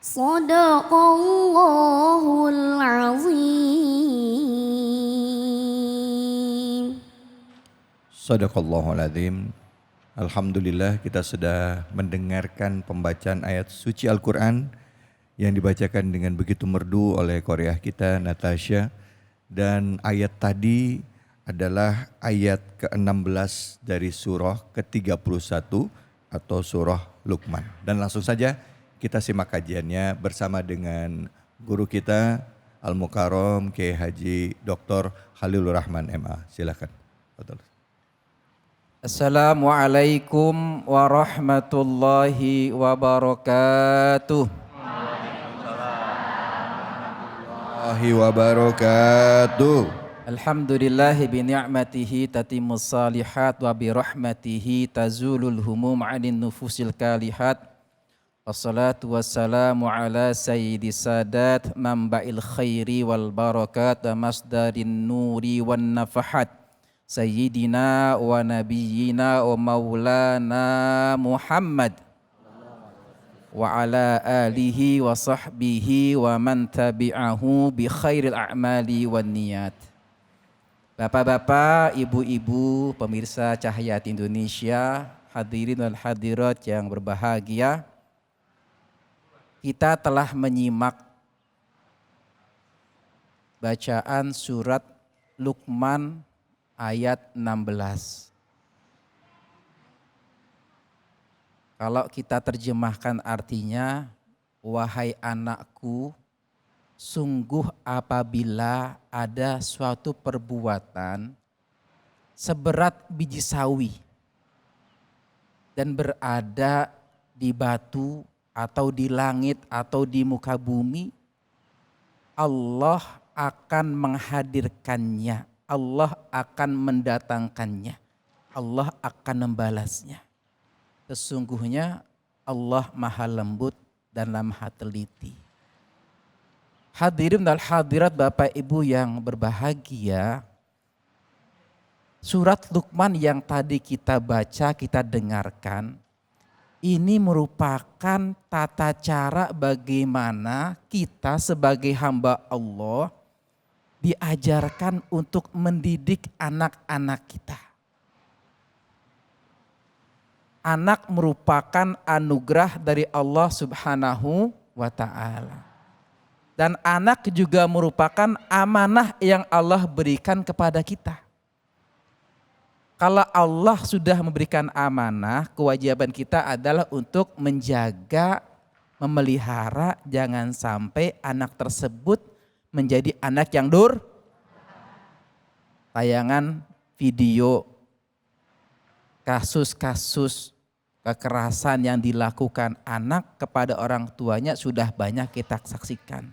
صدق الله العظيم. Sadaqallahul azim. Alhamdulillah kita sudah mendengarkan pembacaan ayat suci Al-Quran yang dibacakan dengan begitu merdu oleh Korea kita Natasha. Dan ayat tadi adalah ayat ke-16 dari surah ke-31 atau surah Luqman. Dan langsung saja kita simak kajiannya bersama dengan guru kita Al-Mukarram Kiai Haji Dr. Khalilur Rahman MA. Silakan. Assalamualaikum warahmatullahi wabarakatuh. Warahmatullahi wabarakatuh. Alhamdulillahi bi ni'matihi tatimmus salihat wa bi rahmatihi tazulul humum 'anil nufusil kalihat. Wassalatu wassalamu ala sayyidi sadat manba'il khairi wal barakat wa masdarin nuri wan nafahat. Sayyidina wa nabiyyina wa maulana Muhammad wa ala alihi wa sahbihi wa man tabi'ahu bi khairil a'mali wan niyat. Bapak-bapak, ibu-ibu, pemirsa Cahaya Indonesia, hadirin dan hadirat yang berbahagia, kita telah menyimak bacaan surat Luqman ayat 16. Kalau kita terjemahkan artinya, wahai anakku, sungguh apabila ada suatu perbuatan seberat biji sawi dan berada di batu atau di langit atau di muka bumi, Allah akan menghadirkannya, Allah akan mendatangkannya, Allah akan membalasnya. Sesungguhnya Allah maha lembut dan maha teliti. Hadirin dan hadirat Bapak Ibu yang berbahagia, surat Luqman yang tadi kita baca, kita dengarkan, ini merupakan tata cara bagaimana kita sebagai hamba Allah diajarkan untuk mendidik anak-anak kita. Anak merupakan anugerah dari Allah Subhanahu wa ta'ala. Dan anak juga merupakan amanah yang Allah berikan kepada kita. Kalau Allah sudah memberikan amanah, kewajiban kita adalah untuk menjaga, memelihara, jangan sampai anak tersebut menjadi anak yang tayangan video kasus-kasus kekerasan yang dilakukan anak kepada orang tuanya sudah banyak kita saksikan.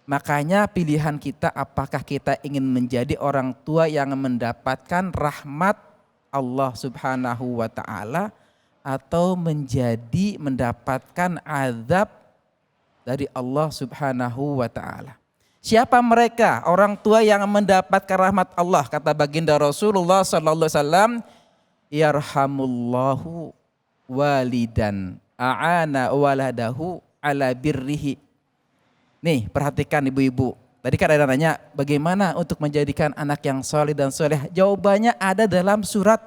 Makanya pilihan kita, apakah kita ingin menjadi orang tua yang mendapatkan rahmat Allah Subhanahu wa ta'ala atau mendapatkan azab dari Allah Subhanahu wa ta'ala. Siapa mereka? Orang tua yang mendapatkan rahmat Allah. Kata baginda Rasulullah sallallahu alaihi wasallam, yarhamullahu walidan a'ana waladahu ala birrihi. Nih, perhatikan ibu-ibu. Tadi kan ada nanya bagaimana untuk menjadikan anak yang soleh dan soleh. Jawabannya ada dalam surat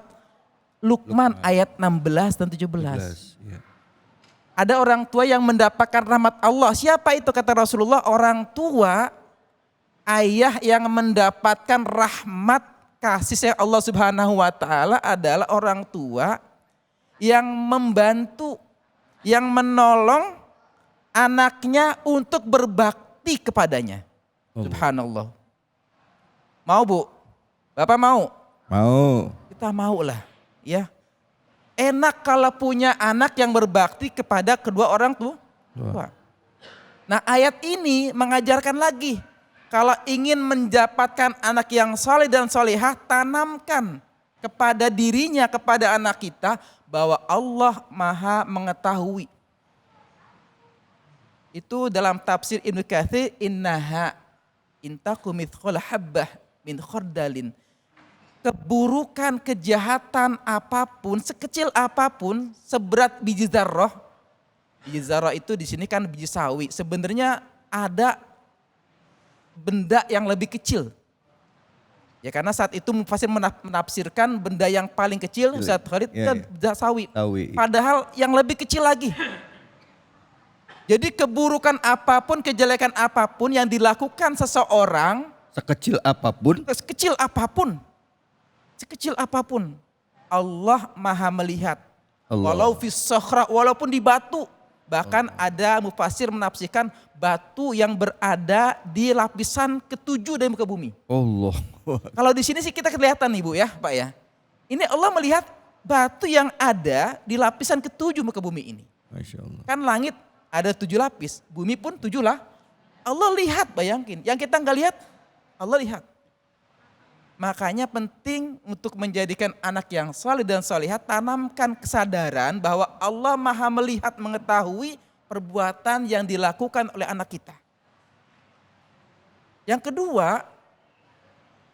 Luqman ayat 16 dan 17. Ya. Ada orang tua yang mendapatkan rahmat Allah. Siapa itu kata Rasulullah? Orang tua, ayah yang mendapatkan rahmat kasih sayang Allah Subhanahu wa ta'ala adalah orang tua yang membantu, yang menolong anaknya untuk berbakti kepadanya. Subhanallah. Mau Bu? Bapak mau? Mau. Kita mau lah. Ya. Enak kalau punya anak yang berbakti kepada kedua orang tua. Nah ayat ini mengajarkan lagi. Kalau ingin mendapatkan anak yang soleh dan solehah, tanamkan kepada dirinya, kepada anak kita, bahwa Allah maha mengetahui. Itu dalam tafsir Ibnu Katsir, innaha intaku mithqala habbah min khardalin. Keburukan, kejahatan apapun, sekecil apapun, seberat biji zarrah. Biji zarrah itu di sini kan biji sawi. Sebenarnya ada benda yang lebih kecil. Ya karena saat itu Mufassir menafsirkan benda yang paling kecil, Ustaz Khalid, sawi. Padahal yang lebih kecil lagi. Jadi keburukan apapun, kejelekan apapun yang dilakukan seseorang Sekecil apapun. Sekecil apapun, Allah Maha melihat. Allah. Walau fis sokhra, walaupun di batu. Bahkan ada mufasir menafsirkan batu yang berada di lapisan ketujuh dari muka bumi. Allah. Kalau di sini sih kita kelihatan nih Bu ya, Pak ya. Ini Allah melihat batu yang ada di lapisan ketujuh muka bumi ini. Masya Allah. Kan langit ada 7 lapis, bumi pun 7 lah. Allah lihat, bayangin. Yang kita nggak lihat, Allah lihat. Makanya penting untuk menjadikan anak yang saleh dan salihah, tanamkan kesadaran bahwa Allah Maha melihat, mengetahui perbuatan yang dilakukan oleh anak kita. Yang kedua,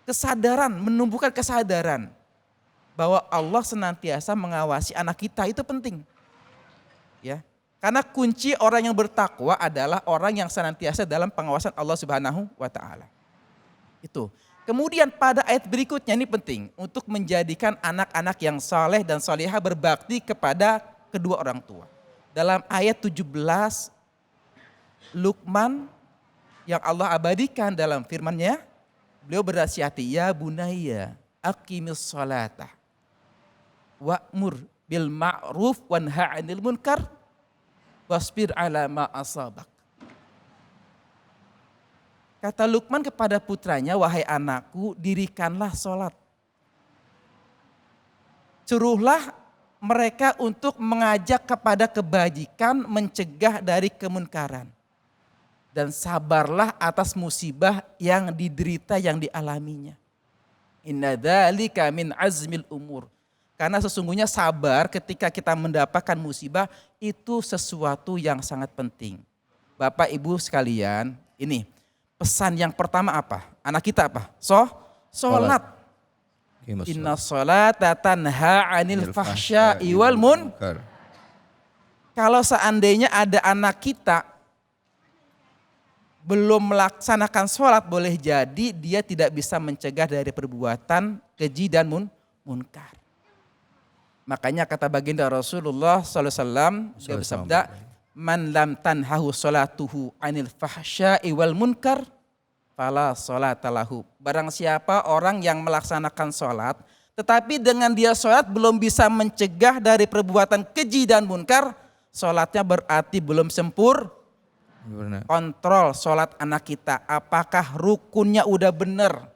kesadaran, menumbuhkan kesadaran bahwa Allah senantiasa mengawasi anak kita, itu penting. Ya. Karena kunci orang yang bertakwa adalah orang yang senantiasa dalam pengawasan Allah Subhanahu wa taala. Itu. Kemudian pada ayat berikutnya ini penting untuk menjadikan anak-anak yang saleh dan salihah berbakti kepada kedua orang tua. Dalam ayat 17 Luqman yang Allah abadikan dalam firman-Nya, beliau bernasihati, ya bunayya aqimis salata wa'mur bil ma'ruf wanha 'anil munkar wasbir 'ala ma asabak. Kata Luqman kepada putranya, wahai anakku, dirikanlah sholat. Suruhlah mereka untuk mengajak kepada kebajikan, mencegah dari kemunkaran. Dan sabarlah atas musibah yang diderita, yang dialaminya. Inna dzalika min azmil umur. Karena sesungguhnya sabar ketika kita mendapatkan musibah itu sesuatu yang sangat penting. Bapak Ibu sekalian, ini pesan yang pertama apa? Anak kita apa? Sholat. Inna sholata tanha 'anil fahsya'i wal munkar. Kalau seandainya ada anak kita belum melaksanakan sholat, boleh jadi dia tidak bisa mencegah dari perbuatan keji dan munkar. Makanya kata baginda Rasulullah SAW, dia bersabda, man lam tanhahu sholatuhu 'anil fahsya'i wal munkar fala sholata lahu. Barang siapa orang yang melaksanakan sholat, tetapi dengan dia sholat belum bisa mencegah dari perbuatan keji dan munkar, sholatnya berarti belum sempurna. Kontrol sholat anak kita, apakah rukunnya udah benar,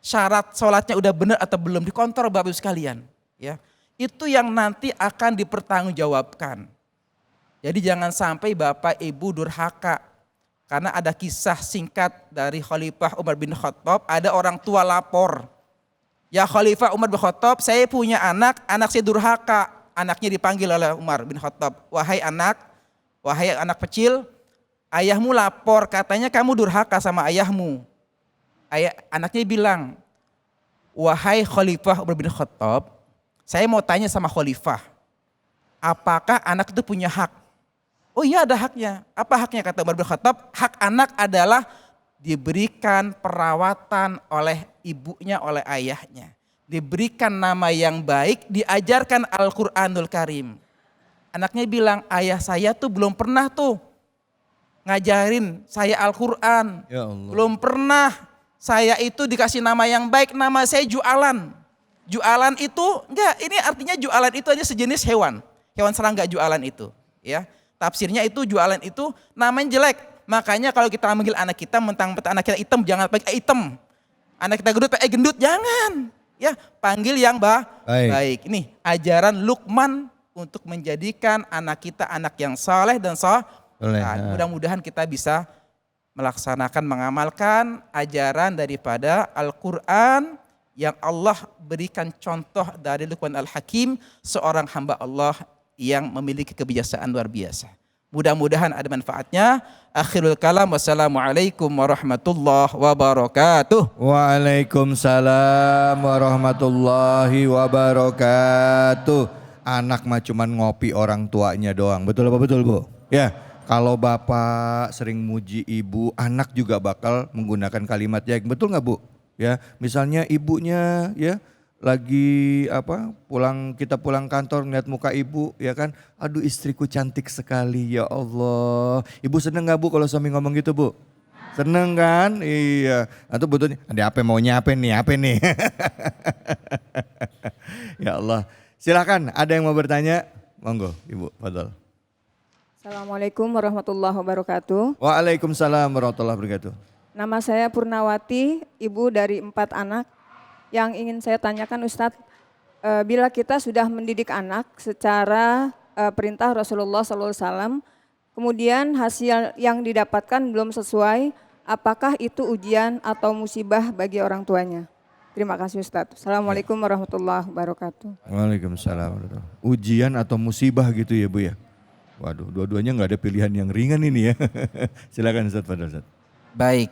syarat sholatnya udah benar atau belum, dikontrol Bapak Ibu sekalian. Ya, itu yang nanti akan dipertanggungjawabkan. Jadi jangan sampai Bapak Ibu durhaka. Karena ada kisah singkat dari Khalifah Umar bin Khattab, ada orang tua lapor. Ya Khalifah Umar bin Khattab, saya punya anak saya durhaka. Anaknya dipanggil oleh Umar bin Khattab, wahai anak kecil, ayahmu lapor katanya kamu durhaka sama ayahmu. Anaknya bilang, wahai Khalifah Umar bin Khattab, saya mau tanya sama Khalifah, apakah anak itu punya hak? Oh iya ada haknya. Apa haknya kata Umar bin Khattab? Hak anak adalah diberikan perawatan oleh ibunya, oleh ayahnya. Diberikan nama yang baik, diajarkan Al-Quranul Karim. Anaknya bilang, ayah saya tuh belum pernah tuh ngajarin saya Al-Quran. Ya Allah. Belum pernah saya itu dikasih nama yang baik, nama saya jualan. Jualan itu, enggak, ini artinya jualan itu aja sejenis hewan. Hewan serangga jualan itu. Ya. Tafsirnya itu jualan itu namanya jelek. Makanya kalau kita manggil anak kita, mentang-mentang anak kita hitam, jangan pakai hitam. Anak kita gendut, pakai gendut, jangan. Ya, panggil yang baik. Ini ajaran Luqman untuk menjadikan anak kita anak yang saleh dan saleh. Mudah-mudahan kita bisa melaksanakan, mengamalkan ajaran daripada Al-Quran yang Allah berikan contoh dari Luqman Al-Hakim, seorang hamba Allah yang memiliki kebijaksanaan luar biasa. Mudah-mudahan ada manfaatnya. Akhirul kalam, wassalamualaikum warahmatullahi wabarakatuh. Waalaikumsalam warahmatullahi wabarakatuh. Anak mah cuman ngopi orang tuanya doang. Betul apa betul Bu? Ya, kalau bapak sering muji ibu, anak juga bakal menggunakan kalimat yang betul nggak Bu? Ya, misalnya ibunya ya lagi kita pulang kantor ngeliat muka ibu ya kan, aduh istriku cantik sekali ya Allah. Ibu seneng gak Bu kalau suami ngomong gitu Bu? Seneng kan? Iya. Atau butuhnya, ada apa maunya apa nih? Ya Allah. Silakan, ada yang mau bertanya? Monggo, Ibu, fadhol. Assalamualaikum warahmatullahi wabarakatuh. Waalaikumsalam warahmatullahi wabarakatuh. Nama saya Purnawati, ibu dari 4 anak. Yang ingin saya tanyakan Ustadz, bila kita sudah mendidik anak secara perintah Rasulullah SAW, kemudian hasil yang didapatkan belum sesuai, apakah itu ujian atau musibah bagi orang tuanya? Terima kasih Ustadz. Assalamualaikum warahmatullahi wabarakatuh. Waalaikumsalam warahmatullahi wabarakatuh. Ujian atau musibah gitu ya Bu ya? Waduh, dua-duanya nggak ada pilihan yang ringan ini ya. Silakan Ustadz Fadhol Ustadz. Baik,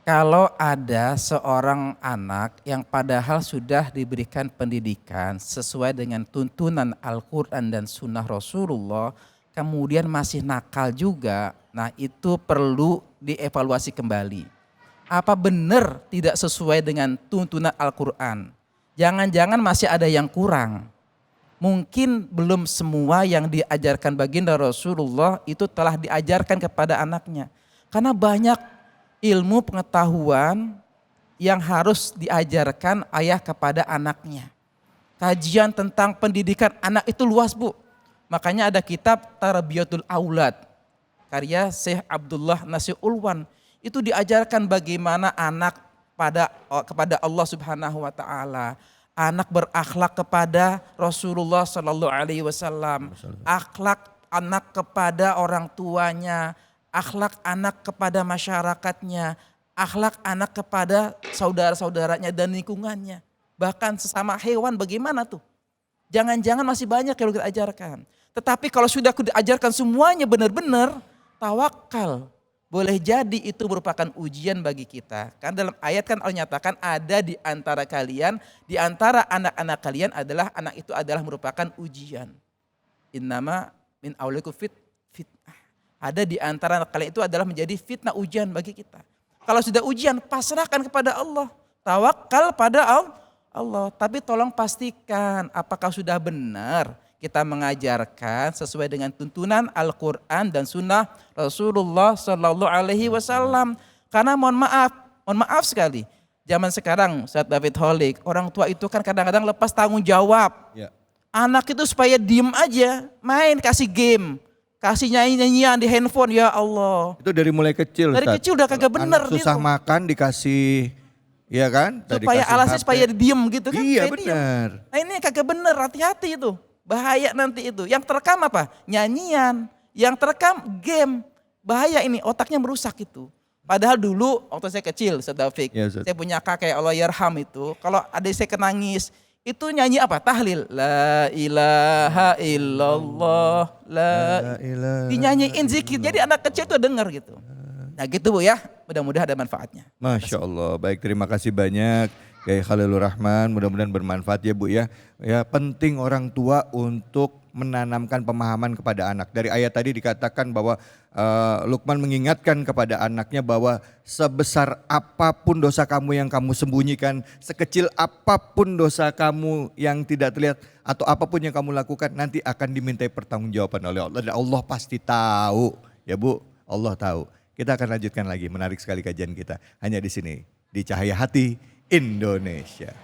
kalau ada seorang anak yang padahal sudah diberikan pendidikan sesuai dengan tuntunan Al-Quran dan Sunnah Rasulullah, kemudian masih nakal juga, nah itu perlu dievaluasi kembali. Apa benar tidak sesuai dengan tuntunan Al-Quran? Jangan-jangan masih ada yang kurang. Mungkin belum semua yang diajarkan baginda Rasulullah itu telah diajarkan kepada anaknya. Karena banyak ilmu pengetahuan yang harus diajarkan ayah kepada anaknya. Kajian tentang pendidikan anak itu luas Bu. Makanya ada kitab Tarbiyatul Aulad, karya Syekh Abdullah Nasir Ulwan. Itu diajarkan bagaimana anak kepada Allah Subhanahu wa taala, anak berakhlak kepada Rasulullah sallallahu alaihi wasallam, akhlak anak kepada orang tuanya, akhlak anak kepada masyarakatnya, akhlak anak kepada saudara-saudaranya dan lingkungannya. Bahkan sesama hewan bagaimana tuh? Jangan-jangan masih banyak yang kita ajarkan. Tetapi kalau sudah diajarkan semuanya benar-benar, tawakal. Boleh jadi itu merupakan ujian bagi kita. Karena dalam ayat kan Allah nyatakan ada di antara kalian, di antara anak-anak kalian anak itu adalah merupakan ujian. Innama min aulikum fitnah. Ada di antara anak kalian itu adalah menjadi fitnah, ujian bagi kita. Kalau sudah ujian, pasrahkan kepada Allah. Tawakal pada Allah. Tapi tolong pastikan apakah sudah benar kita mengajarkan sesuai dengan tuntunan Al-Quran dan Sunnah Rasulullah Sallallahu Alaihi Wasallam. Karena mohon maaf sekali, zaman sekarang Ustaz David Holik, orang tua itu kan kadang-kadang lepas tanggung jawab. Ya. Anak itu supaya diem aja, main, kasih game, kasih nyanyi-nyanyian di handphone, ya Allah. Itu dari mulai kecil. Dari kecil udah kagak bener. Susah makan dikasih, ya kan? Supaya alasan supaya diem gitu kan. Iya benar. Nah ini kagak bener, hati-hati itu. Bahaya nanti itu. Yang terekam apa? Nyanyian. Yang terekam game. Bahaya ini, otaknya merusak itu. Padahal dulu waktu saya kecil, Ustaz Taufik, ya, saya punya kakek Allah yarham itu. Kalau adik saya kenangis, itu nyanyi apa? Tahlil. La ilaha illallah. La ilaha. Dinyanyiin zikir. Jadi anak kecil tuh dengar gitu. Nah gitu Bu ya, mudah-mudahan ada manfaatnya. Masya Allah, baik, terima kasih banyak Kiai Khalilur Rahman, mudah-mudahan bermanfaat ya Bu ya. Ya penting orang tua untuk menanamkan pemahaman kepada anak. Dari ayat tadi dikatakan bahwa Luqman mengingatkan kepada anaknya bahwa sebesar apapun dosa kamu yang kamu sembunyikan, sekecil apapun dosa kamu yang tidak terlihat, atau apapun yang kamu lakukan nanti akan dimintai pertanggungjawaban oleh Allah. Dan Allah pasti tahu ya Bu, Allah tahu. Kita akan lanjutkan lagi, menarik sekali kajian kita. Hanya di sini, di Cahaya Hati Indonesia.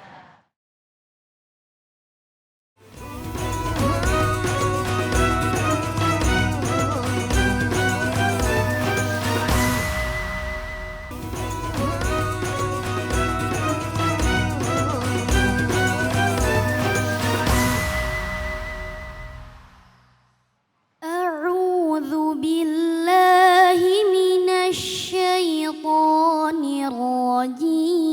A'udzu billahi minasy syaithanir rajim.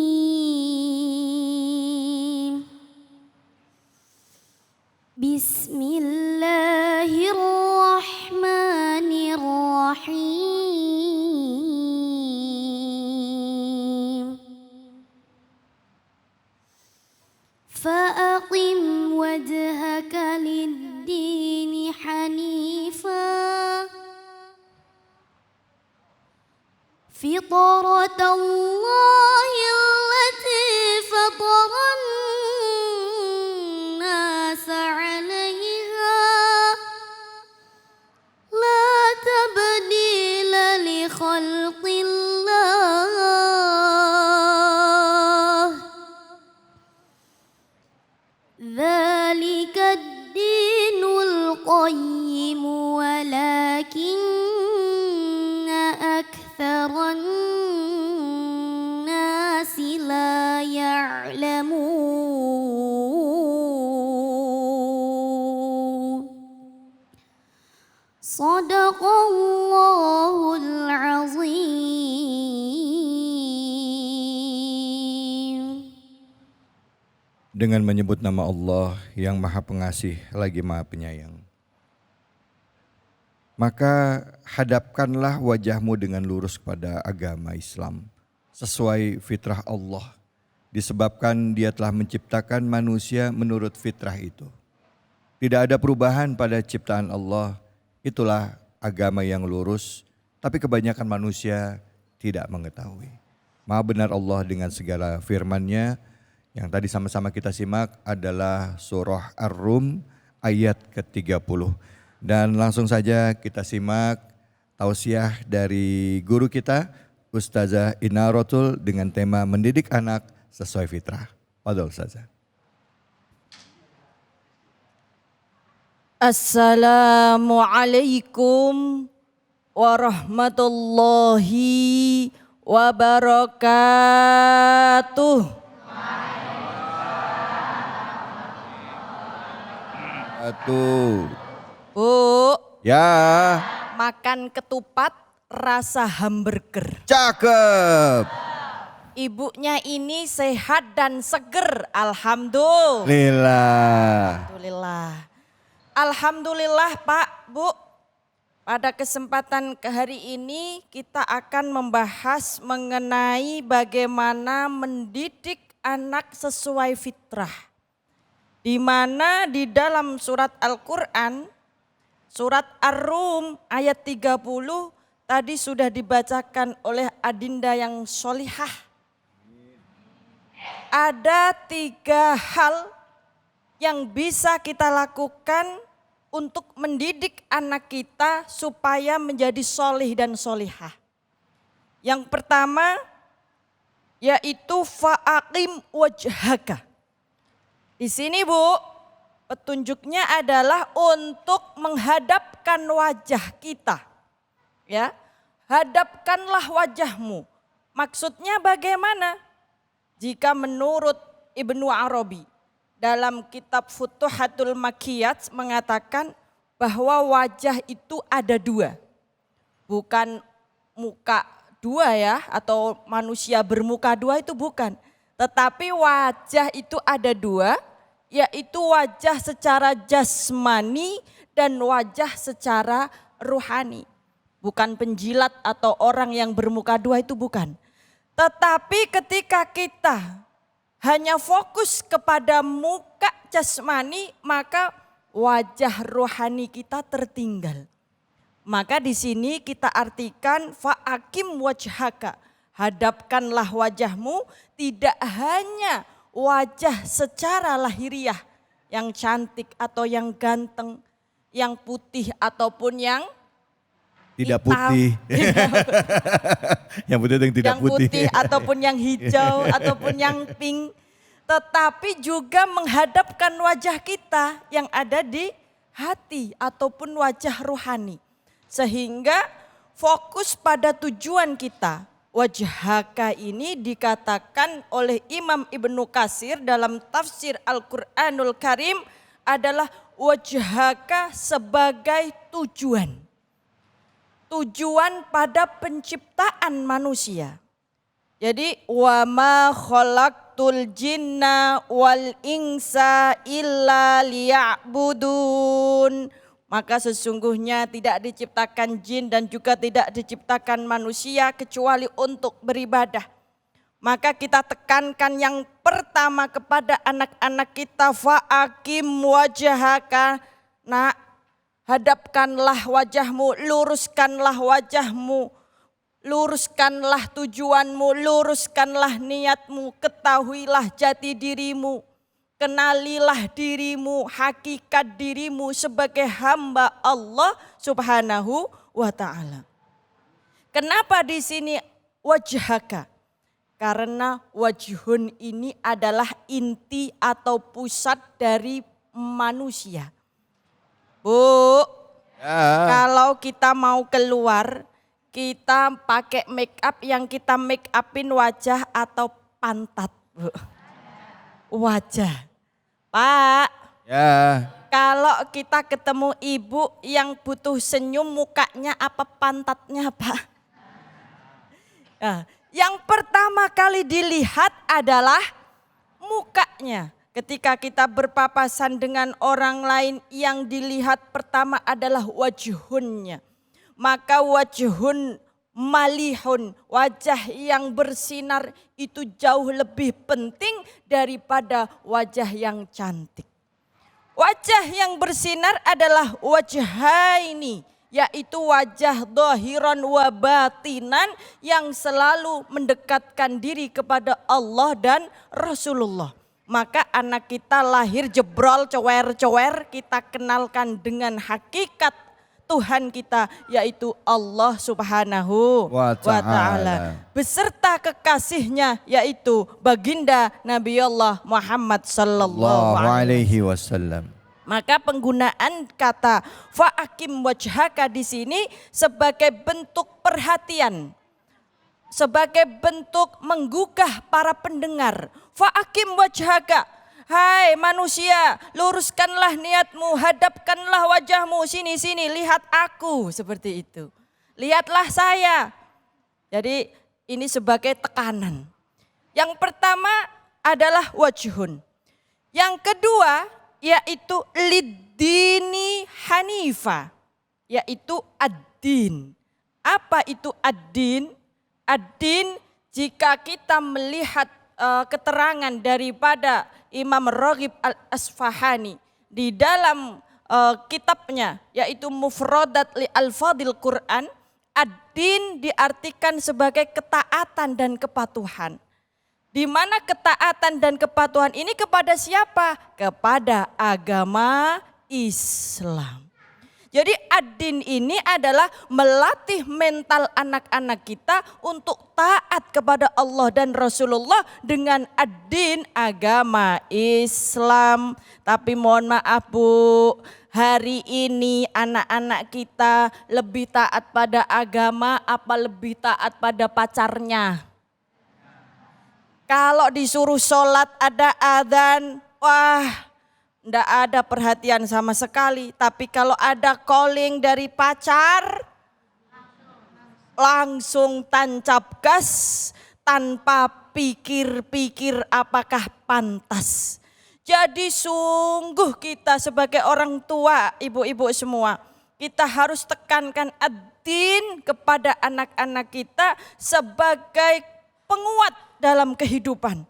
Bismillahirrahmanirrahim. Fa'aqim wajhaka lid-dini hanifan fitratallahi allati fataran nas 'alaiha la tabdila li khalqillah Sadaqallahul azim. Dengan menyebut nama Allah yang Maha Pengasih lagi Maha Penyayang. Maka hadapkanlah wajahmu dengan lurus kepada agama Islam sesuai fitrah Allah. Disebabkan Dia telah menciptakan manusia menurut fitrah itu. Tidak ada perubahan pada ciptaan Allah, itulah agama yang lurus, tapi kebanyakan manusia tidak mengetahui. Maha benar Allah dengan segala firman-Nya, yang tadi sama-sama kita simak adalah surah Ar-Rum ayat ke-30. Dan langsung saja kita simak tausiah dari guru kita, Ustazah Inarotul dengan tema mendidik anak sesuai fitrah. Fadhol Ustazah. Assalamualaikum warahmatullahi wabarakatuh. Bu, Ya, makan ketupat rasa hamburger. cakep. Ibunya ini sehat dan seger, alhamdulillah. Lillah. Alhamdulillah Pak, Bu. Pada kesempatan hari ini kita akan membahas mengenai bagaimana mendidik anak sesuai fitrah. Di mana di dalam surat Al-Quran, surat Ar-Rum ayat 30 tadi sudah dibacakan oleh Adinda yang solihah. Ada 3 hal yang bisa kita lakukan untuk mendidik anak kita supaya menjadi solih dan solihah. Yang pertama yaitu fa'aqim wajhaka. Di sini Bu, petunjuknya adalah untuk menghadapkan wajah kita. Ya, hadapkanlah wajahmu. Maksudnya bagaimana? Jika menurut Ibnu Arabi dalam kitab Futuhatul Makkiyat mengatakan bahwa wajah itu ada 2. Bukan muka 2 ya, atau manusia bermuka 2 itu bukan. Tetapi wajah itu ada 2, yaitu wajah secara jasmani dan wajah secara ruhani. Bukan penjilat atau orang yang bermuka 2 itu bukan. Tetapi ketika kita hanya fokus kepada muka jasmani, maka wajah rohani kita tertinggal. Maka di sini kita artikan fa'akim wajhaka. Hadapkanlah wajahmu, tidak hanya wajah secara lahiriah yang cantik atau yang ganteng, yang putih ataupun yang Tidak hitam. putih. Yang putih itu yang tidak yang putih. putih ataupun yang hijau ataupun yang pink, tetapi juga menghadapkan wajah kita yang ada di hati ataupun wajah rohani, sehingga fokus pada tujuan kita. Wajhaka ini dikatakan oleh Imam Ibnu Katsir dalam tafsir Al-Quranul Karim adalah wajhaka sebagai tujuan. Tujuan pada penciptaan manusia. Jadi wa ma khalaqtul jinna wal insa illa liya'budun. Maka sesungguhnya tidak diciptakan jin dan juga tidak diciptakan manusia kecuali untuk beribadah. Maka kita tekankan yang pertama kepada anak-anak kita, fa'akim wajhaka. Nak, hadapkanlah wajahmu, luruskanlah wajahmu, luruskanlah tujuanmu, luruskanlah niatmu, ketahuilah jati dirimu, kenalilah dirimu, hakikat dirimu sebagai hamba Allah Subhanahu wa ta'ala. Kenapa di sini wajhaka? Karena wajhun ini adalah inti atau pusat dari manusia. Bu, kalau kita mau keluar, kita pakai make up yang kita make upin wajah atau pantat, Bu. Wajah. Pak, Ya. kalau kita ketemu ibu yang butuh senyum, mukanya apa pantatnya, Pak? Nah, yang pertama kali dilihat adalah mukanya. Ketika kita berpapasan dengan orang lain, yang dilihat pertama adalah wajhunnya. Maka wajhun malihun, wajah yang bersinar itu jauh lebih penting daripada wajah yang cantik. Wajah yang bersinar adalah wajhaini, yaitu wajah dhahiran wa batinan yang selalu mendekatkan diri kepada Allah dan Rasulullah. Maka anak kita lahir jebrol, cower-cower, kita kenalkan dengan hakikat Tuhan kita, yaitu Allah Subhanahu wa Ta'ala. Beserta kekasihnya, yaitu baginda Nabi Allah Muhammad sallallahu alaihi wasallam. Maka penggunaan kata fa'akim wajhaka di sini sebagai bentuk perhatian, sebagai bentuk menggugah para pendengar. Fa'akim wajhaka, hai manusia, luruskanlah niatmu, hadapkanlah wajahmu, sini-sini, lihat aku, seperti itu. Lihatlah saya. Jadi ini sebagai tekanan. Yang pertama adalah wajhun. Yang kedua yaitu liddini hanifa, yaitu ad-din. Apa itu ad-din? Ad-din, jika kita melihat keterangan daripada Imam Raghib Al-Asfahani di dalam kitabnya, yaitu Mufradat li Al-Fadil Quran, ad-din diartikan sebagai ketaatan dan kepatuhan. Di mana ketaatan dan kepatuhan ini kepada siapa? Kepada agama Islam. Jadi ad-din ini adalah melatih mental anak-anak kita untuk taat kepada Allah dan Rasulullah dengan ad-din, agama Islam. Tapi mohon maaf Bu, hari ini anak-anak kita lebih taat pada agama apa lebih taat pada pacarnya? Kalau disuruh sholat ada adzan, wah, ndak ada perhatian sama sekali. Tapi kalau ada calling dari pacar, langsung tancap gas tanpa pikir-pikir apakah pantas. Jadi sungguh kita sebagai orang tua, ibu-ibu semua, kita harus tekankan ad-din kepada anak-anak kita sebagai penguat dalam kehidupan.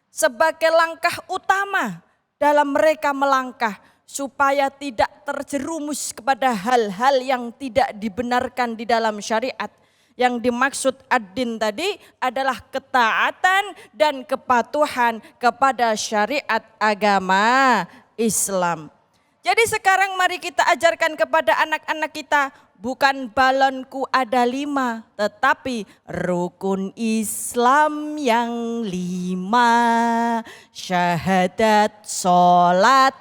Sebagai langkah utama dalam mereka melangkah supaya tidak terjerumus kepada hal-hal yang tidak dibenarkan di dalam syariat. Yang dimaksud ad-din tadi adalah ketaatan dan kepatuhan kepada syariat agama Islam. Jadi sekarang mari kita ajarkan kepada anak-anak kita, bukan balonku ada 5, tetapi rukun Islam yang 5. Syahadat, sholat,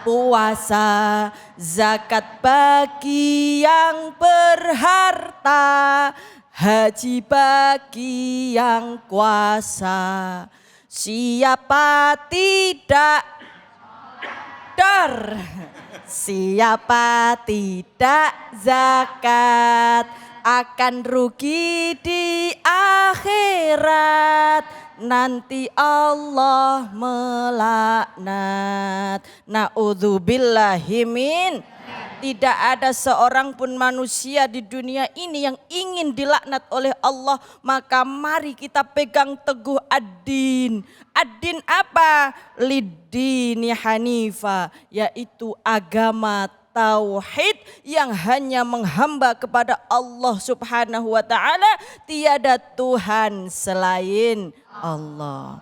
puasa, zakat bagi yang berharta, haji bagi yang kuasa. Siapa tidak siapa tidak zakat akan rugi di akhirat, nanti Allah melaknat. Na'udzubillahi min. Tidak ada seorang pun manusia di dunia ini yang ingin dilaknat oleh Allah. Maka mari kita pegang teguh ad-din. Ad-din apa? Liddini hanifa, yaitu agama tauhid yang hanya menghamba kepada Allah Subhanahu wa Ta'ala, tiada Tuhan selain Allah.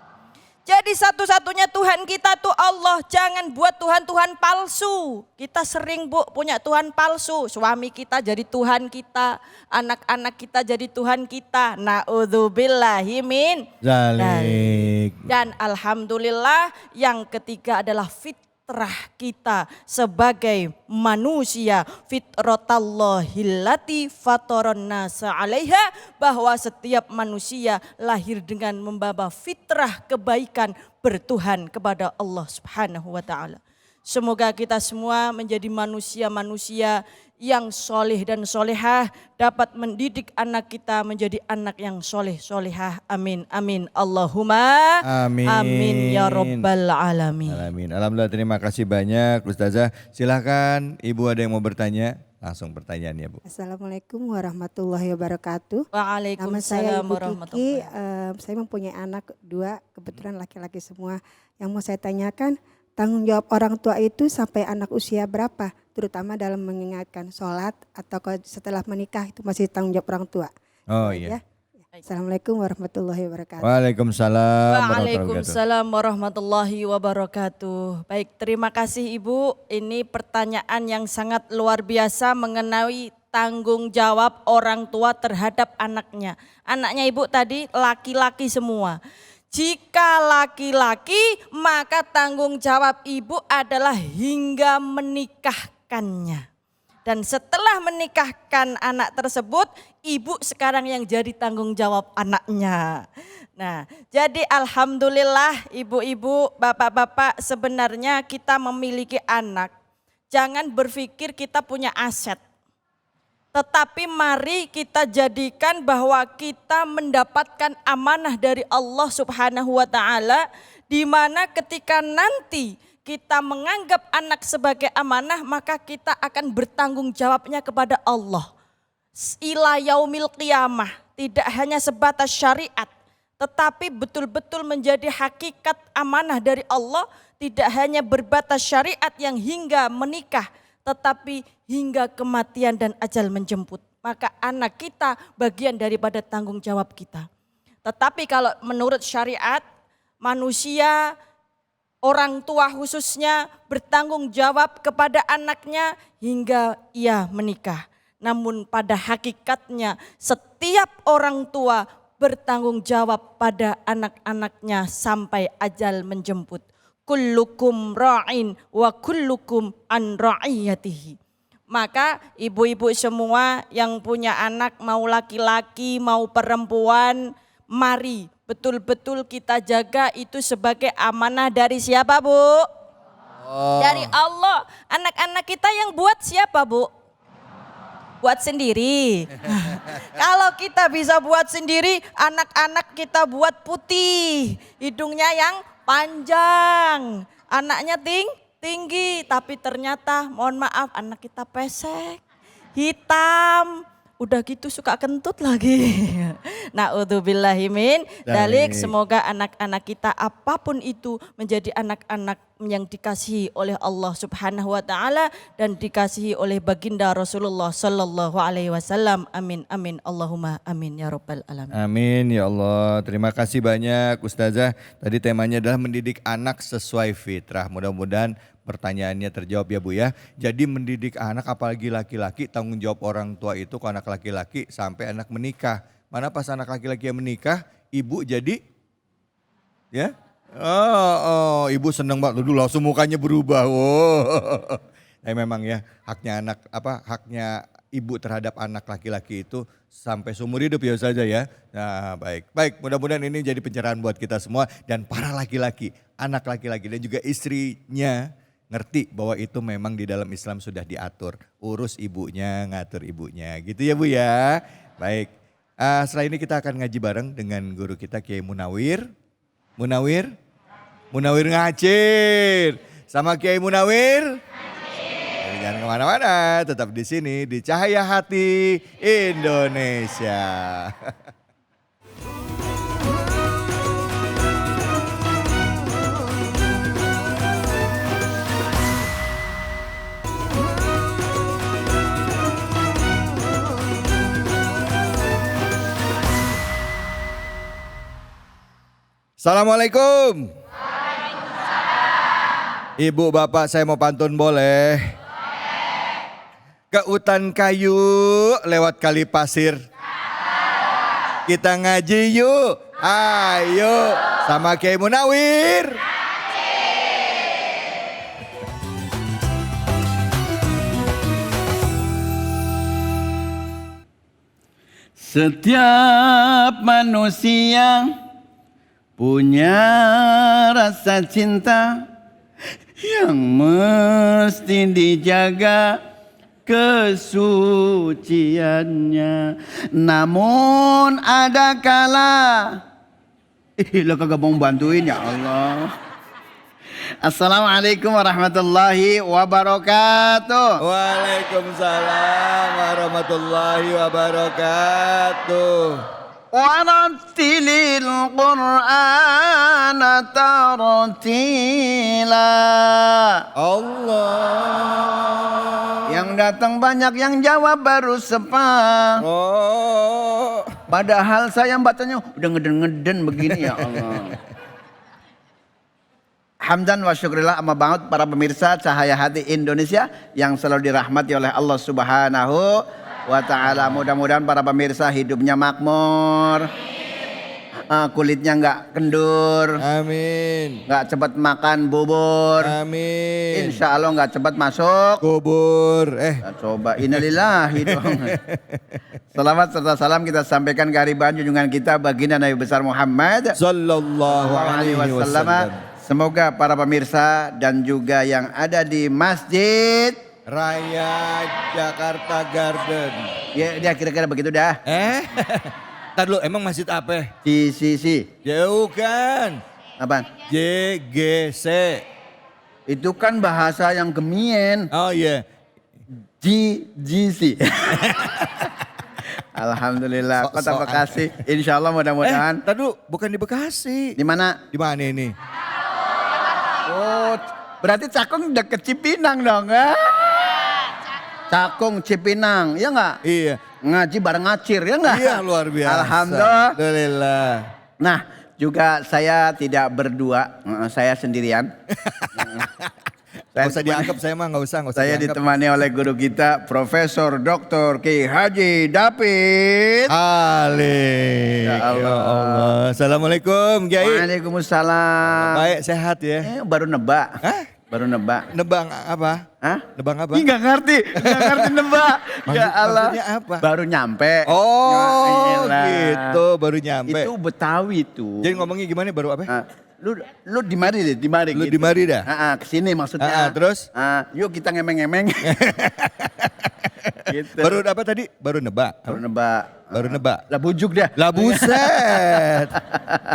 Jadi satu-satunya Tuhan kita tuh Allah, jangan buat Tuhan-Tuhan palsu. Kita sering Bu punya Tuhan palsu, suami kita jadi Tuhan kita, anak-anak kita jadi Tuhan kita. Na'udzubillahi min dzalik. Dan alhamdulillah yang ketiga adalah fitrah kita sebagai manusia, fitrotallahillati fatoronnasa 'alaiha, bahwa setiap manusia lahir dengan membawa fitrah kebaikan bertuhan kepada Allah Subhanahu wa Ta'ala. Semoga kita semua menjadi manusia-manusia yang soleh dan solehah, dapat mendidik anak kita menjadi anak yang soleh solehah. Amin, amin. Allahumma Amin. amin ya rabbal alamin. Amin. Alhamdulillah, terima kasih banyak Ustazah. Silahkan Ibu ada yang mau bertanya? Langsung pertanyaannya Bu. Assalamualaikum warahmatullahi wabarakatuh. Nama saya Waalaikumsalam Ibu warahmatullahi Kiki, saya mempunyai anak 2, kebetulan laki-laki semua. Yang mau saya tanyakan, tanggung jawab orang tua itu sampai anak usia berapa? Terutama dalam mengingatkan sholat atau setelah menikah itu masih tanggung jawab orang tua. Oh iya. Ya. Assalamualaikum warahmatullahi wabarakatuh. Waalaikumsalam warahmatullahi wabarakatuh. Waalaikumsalam warahmatullahi wabarakatuh. Baik, terima kasih Ibu. Ini pertanyaan yang sangat luar biasa mengenai tanggung jawab orang tua terhadap anaknya. Anaknya Ibu tadi laki-laki semua. Jika laki-laki, maka tanggung jawab ibu adalah hingga menikahkannya. Dan setelah menikahkan anak tersebut, ibu sekarang yang jadi tanggung jawab anaknya. Nah, jadi alhamdulillah ibu-ibu, bapak-bapak, sebenarnya kita memiliki anak. Jangan berpikir kita punya aset. Tetapi mari kita jadikan bahwa kita mendapatkan amanah dari Allah Subhanahu wa taala, di mana ketika nanti kita menganggap anak sebagai amanah, maka kita akan bertanggung jawabnya kepada Allah. Ila yaumil qiyamah, tidak hanya sebatas syariat, tetapi betul-betul menjadi hakikat amanah dari Allah, tidak hanya berbatas syariat yang hingga menikah, tetapi hingga kematian dan ajal menjemput. Maka anak kita bagian daripada tanggung jawab kita. Tetapi kalau menurut syariat, manusia, orang tua khususnya bertanggung jawab kepada anaknya hingga ia menikah. Namun pada hakikatnya setiap orang tua bertanggung jawab pada anak-anaknya sampai ajal menjemput. Kullukum ra'in wa kullukum an ra'iyatihi. Maka ibu-ibu semua yang punya anak, mau laki-laki mau perempuan, mari betul-betul kita jaga itu sebagai amanah dari siapa Bu? Dari Allah. Anak-anak kita yang buat siapa Bu? Buat sendiri. Kalau kita bisa buat sendiri, anak-anak kita buat putih, hidungnya yang panjang, anaknya tinggi, tapi ternyata mohon maaf anak kita pesek, hitam, udah gitu suka kentut lagi. Na'udzubillahi min dzalik. Semoga anak-anak kita apapun itu menjadi anak-anak yang dikasihi oleh Allah Subhanahu wa taala dan dikasihi oleh baginda Rasulullah sallallahu alaihi wasallam. Amin amin Allahumma amin ya rabbal alamin. Amin ya Allah. Terima kasih banyak Ustazah. Tadi temanya adalah mendidik anak sesuai fitrah. Mudah-mudahan pertanyaannya terjawab ya Bu ya. Jadi mendidik anak apalagi laki-laki, tanggung jawab orang tua itu ke anak laki-laki sampai anak menikah. Mana pas anak laki-laki yang menikah, ibu jadi ya? Oh, ibu seneng banget dulu langsung mukanya berubah. Wow. Memang ya haknya ibu terhadap anak laki-laki itu sampai seumur hidup ya saja ya. Nah, baik, mudah-mudahan ini jadi pencerahan buat kita semua dan para laki-laki, anak laki-laki dan juga istrinya ngerti bahwa itu memang di dalam Islam sudah diatur. Urus ibunya, ngatur ibunya gitu ya Bu ya. Baik, setelah ini kita akan ngaji bareng dengan guru kita Kiai Munawir Ngacir sama Kiai Munawir. Jadi jangan kemana-mana, tetap di sini di Cahaya Hati Indonesia. Assalamualaikum. Ibu bapak saya mau pantun boleh? Ke hutan kayu lewat kali pasir. Kita ngaji yuk. Ayo sama Kiai Munawir. Setiap manusia punya rasa cinta yang mesti dijaga kesuciannya. Namun ada kala, lo kagak mau bantuin ya Allah. Assalamualaikum warahmatullahi wabarakatuh. Waalaikumsalam warahmatullahi wabarakatuh. Warattilil Qur'ana tartila. Allah. Yang datang banyak, yang jawab baru sepah. Oh. Padahal saya bacanya udah ngeden-ngeden begini ya Allah. Hamdan wa syukrillah amma ba'd, para pemirsa Cahaya Hati Indonesia yang selalu dirahmati oleh Allah Subhanahu wa ta'ala. Mudah-mudahan para pemirsa hidupnya makmur, kulitnya nggak kendur, Amin. nggak cepat makan bubur, Amin. insya Allah nggak cepat masuk Kubur. coba innalillahi dong. Salawat serta salam kita sampaikan ke hariban junjungan kita baginda Nabi besar Muhammad Sallallahu alaihi wasallam. Semoga para pemirsa dan juga yang ada di Masjid Raya Jakarta Garden. ya dia kira-kira begitu dah. Ntar dulu, emang masjid apa? CCC. Jauh kan. Apaan? JGC. Itu kan bahasa yang Gemien. Oh iya. GGC. Alhamdulillah. Kota Bekasi. Insya Allah mudah-mudahan. Ntar dulu, bukan di Bekasi. Di mana? Di mana ini? Oh, berarti Cakung deket Cipinang dong. Cakung Cipinang, ya enggak? Iya. Ngaji bareng ngacir, ya enggak? Iya, luar biasa. Alhamdulillah. Nah, juga saya tidak berdua, saya sendirian. Gak usah dianggap, saya mah gak usah Saya dianggap. ditemani oleh guru kita, Profesor Dr. Ki Haji David Ali. Ya Allah. Assalamualaikum, Kiai. Waalaikumsalam. Baik, sehat ya. Baru nebak. Hah? Baru nebak. Nebang apa? Hah? Nebang apa? Ih, nggak ngerti nebak. Ya Allah. Maksudnya apa? Baru nyampe. Oh, Ya, gitu, baru nyampe. Itu Betawi tuh. Jadi ngomongnya gimana baru apa? Lu di mari deh, di mari. Lu di mari dah? Kesini maksudnya. Terus? Yuk kita ngemeng-ngemeng. Gitu. Baru apa tadi? Baru nebak. Baru nebak. Baru nebak. Lah bujuk dah. Lah buset.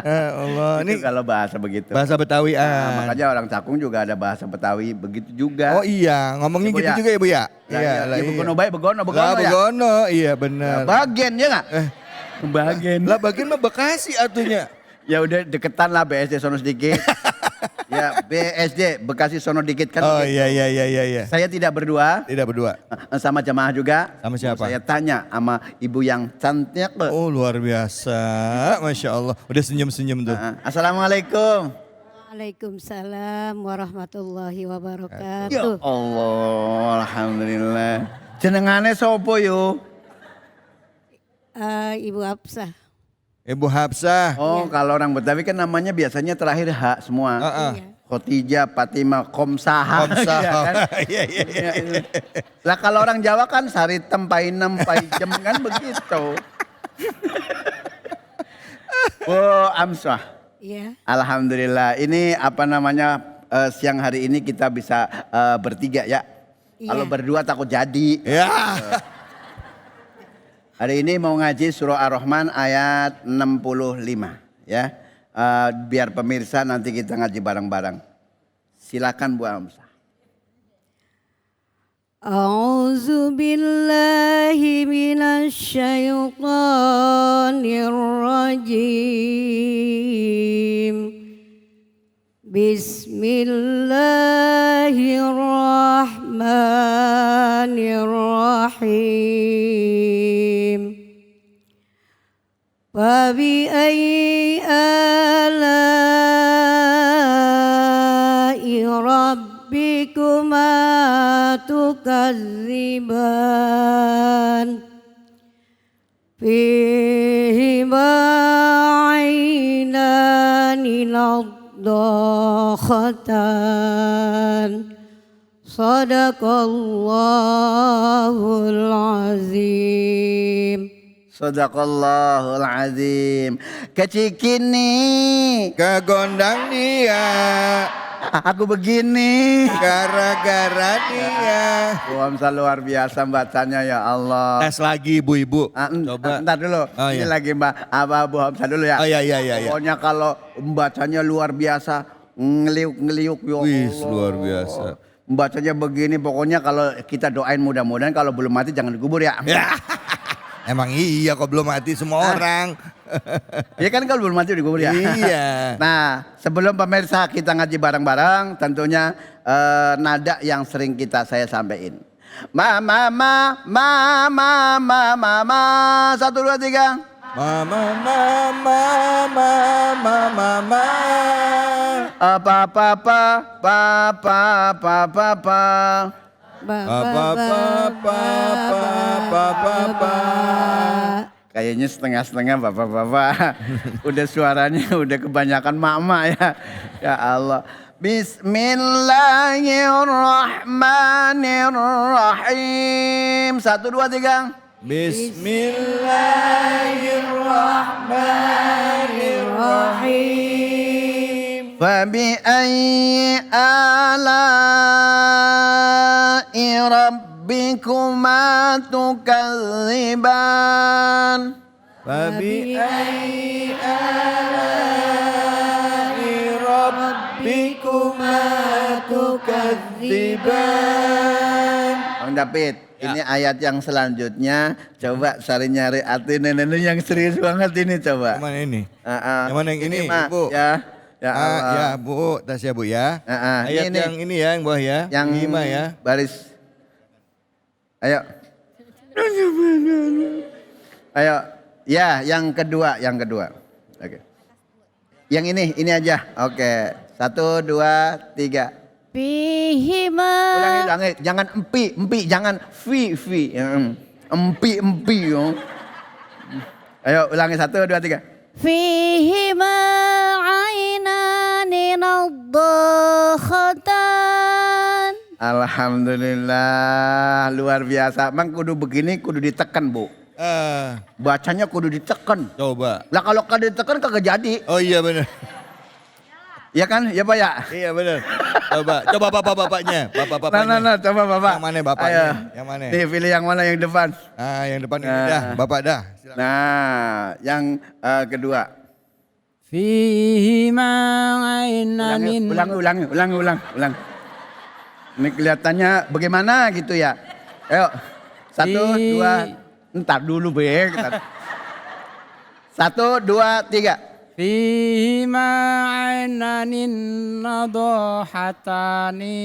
Ya Allah, Ini ini kalau bahasa begitu. bahasa Betawi. Makanya orang Cakung juga ada bahasa Betawi begitu juga. Oh iya, ngomongnya Ibu gitu ya? juga ya Bu ya? Iya, begono baik, begono Lah ya. begono, iya benar. Bagian ya nggak? Bagian. Lah bagian mah Bekasi atunya. Ya udah deketan lah BSD sono sedikit. Ya BSD Bekasi sono dikit kan. Oh begitu. iya. Saya tidak berdua. Tidak berdua. Sama jamaah juga. Sama siapa? Saya tanya sama ibu yang cantik. Oh luar biasa, Masya Allah. Udah senyum-senyum tuh. Assalamualaikum. Waalaikumsalam warahmatullahi Ya wabarakatuh. Allah, alhamdulillah. Jenengane sopo yo? Ibu Hafsah. Ibu Hafsah. Oh, kalau orang Betawi kan namanya biasanya terakhir H semua. Khotijah, Fatimah, Komsah. Komsah. Iya kan? Iya. Lah kalau orang Jawa kan Saritem, Painem, Paijem kan begitu. Oh, Amsah. Iya. Alhamdulillah. Ini apa namanya siang hari ini kita bisa bertiga ya. Iya. Kalau berdua takut jadi. Ya. Hari ini mau ngaji surah Ar-Rahman ayat 65 ya. Biar pemirsa nanti kita ngaji bareng-bareng. Silakan Bu Amsah. A'udzu billahi minasy syaithanir rajim. Bismillahirrahmanirrahim. Wa bi ayyi ala'i rabbikuma tukadziban. Fihima 'ainani nadhakhatan. Sadaqallahul azim. Sadaqallahul azim. Kecikini Kegondang dia. Aku begini. Gara-gara dia. Bu Hamzah luar biasa bacanya ya Allah. Tes lagi ibu-ibu. Coba. Ntar dulu. Oh, Ini iya. lagi Mbak Bu Hamzah dulu ya. Oh iya. Pokoknya kalau bacanya luar biasa, ngeliuk-ngeliuk ya Wih, Allah. luar biasa. Bacanya begini, pokoknya kalau kita doain mudah-mudahan kalau belum mati jangan dikubur ya. Emang iya kok belum mati semua orang. Iya kan kalau belum mati dikubur ya. Iya. Nah, sebelum pemirsa kita ngaji bareng-bareng, tentunya nada yang sering saya sampaikan. Mama, 1, 2, 3. Mama. Papa. Kayaknya setengah-setengah bapak-bapak. Udah suaranya udah kebanyakan mama ya. Ya Allah. Bismillahirrahmanirrahim. 1, 2, 3. Bismillahirrahmanirrahim. Fabi'ayyi ala'i rabbikuma tukadziban. Fabi'ayyi ala'i rabbikuma tukadziban. Bang David, ini ayat yang selanjutnya. Coba cari nyari arti nenek yang serius banget ini coba. Yang mana ini? Yang mana yang ini, Mak, Bu? Ya. Ya Allah. Ya Bu, tas ya Bu ya. Ayat ini. yang ini ya, yang bawah ya. Yang 5 ya. Baris. Ayo. Ayo. Ya, yang kedua. Oke. Yang ini aja. Oke. 1, 2, 3. Fihima. Ulangi. Jangan empi, jangan fi. Empi. Yo. Ayo ulangi 1, 2, 3. Fihima ainani nadhakhatan. Alhamdulillah, luar biasa. Mang kudu begini, kudu ditekan Bu. Bacanya kudu ditekan. Coba. Lah kalau kagak ditekan kagak jadi. Oh iya benar. Iya kan? Ya Pak ya? Iya benar. Coba bapak-bapaknya. Bapak-bapaknya. Nah, coba Bapak. Yang mana bapaknya? Ayo. Yang mana? Nih pilih yang mana yang depan. Yang depan ini dah, Bapak dah. Silakan. Nah, yang kedua. Fihima ainanin. Ulang. Ini kelihatannya bagaimana gitu ya. Ayo. 1, 2. Ntar dulu Bek. 1, 2, 3. Fihima ainanin nadhahatani.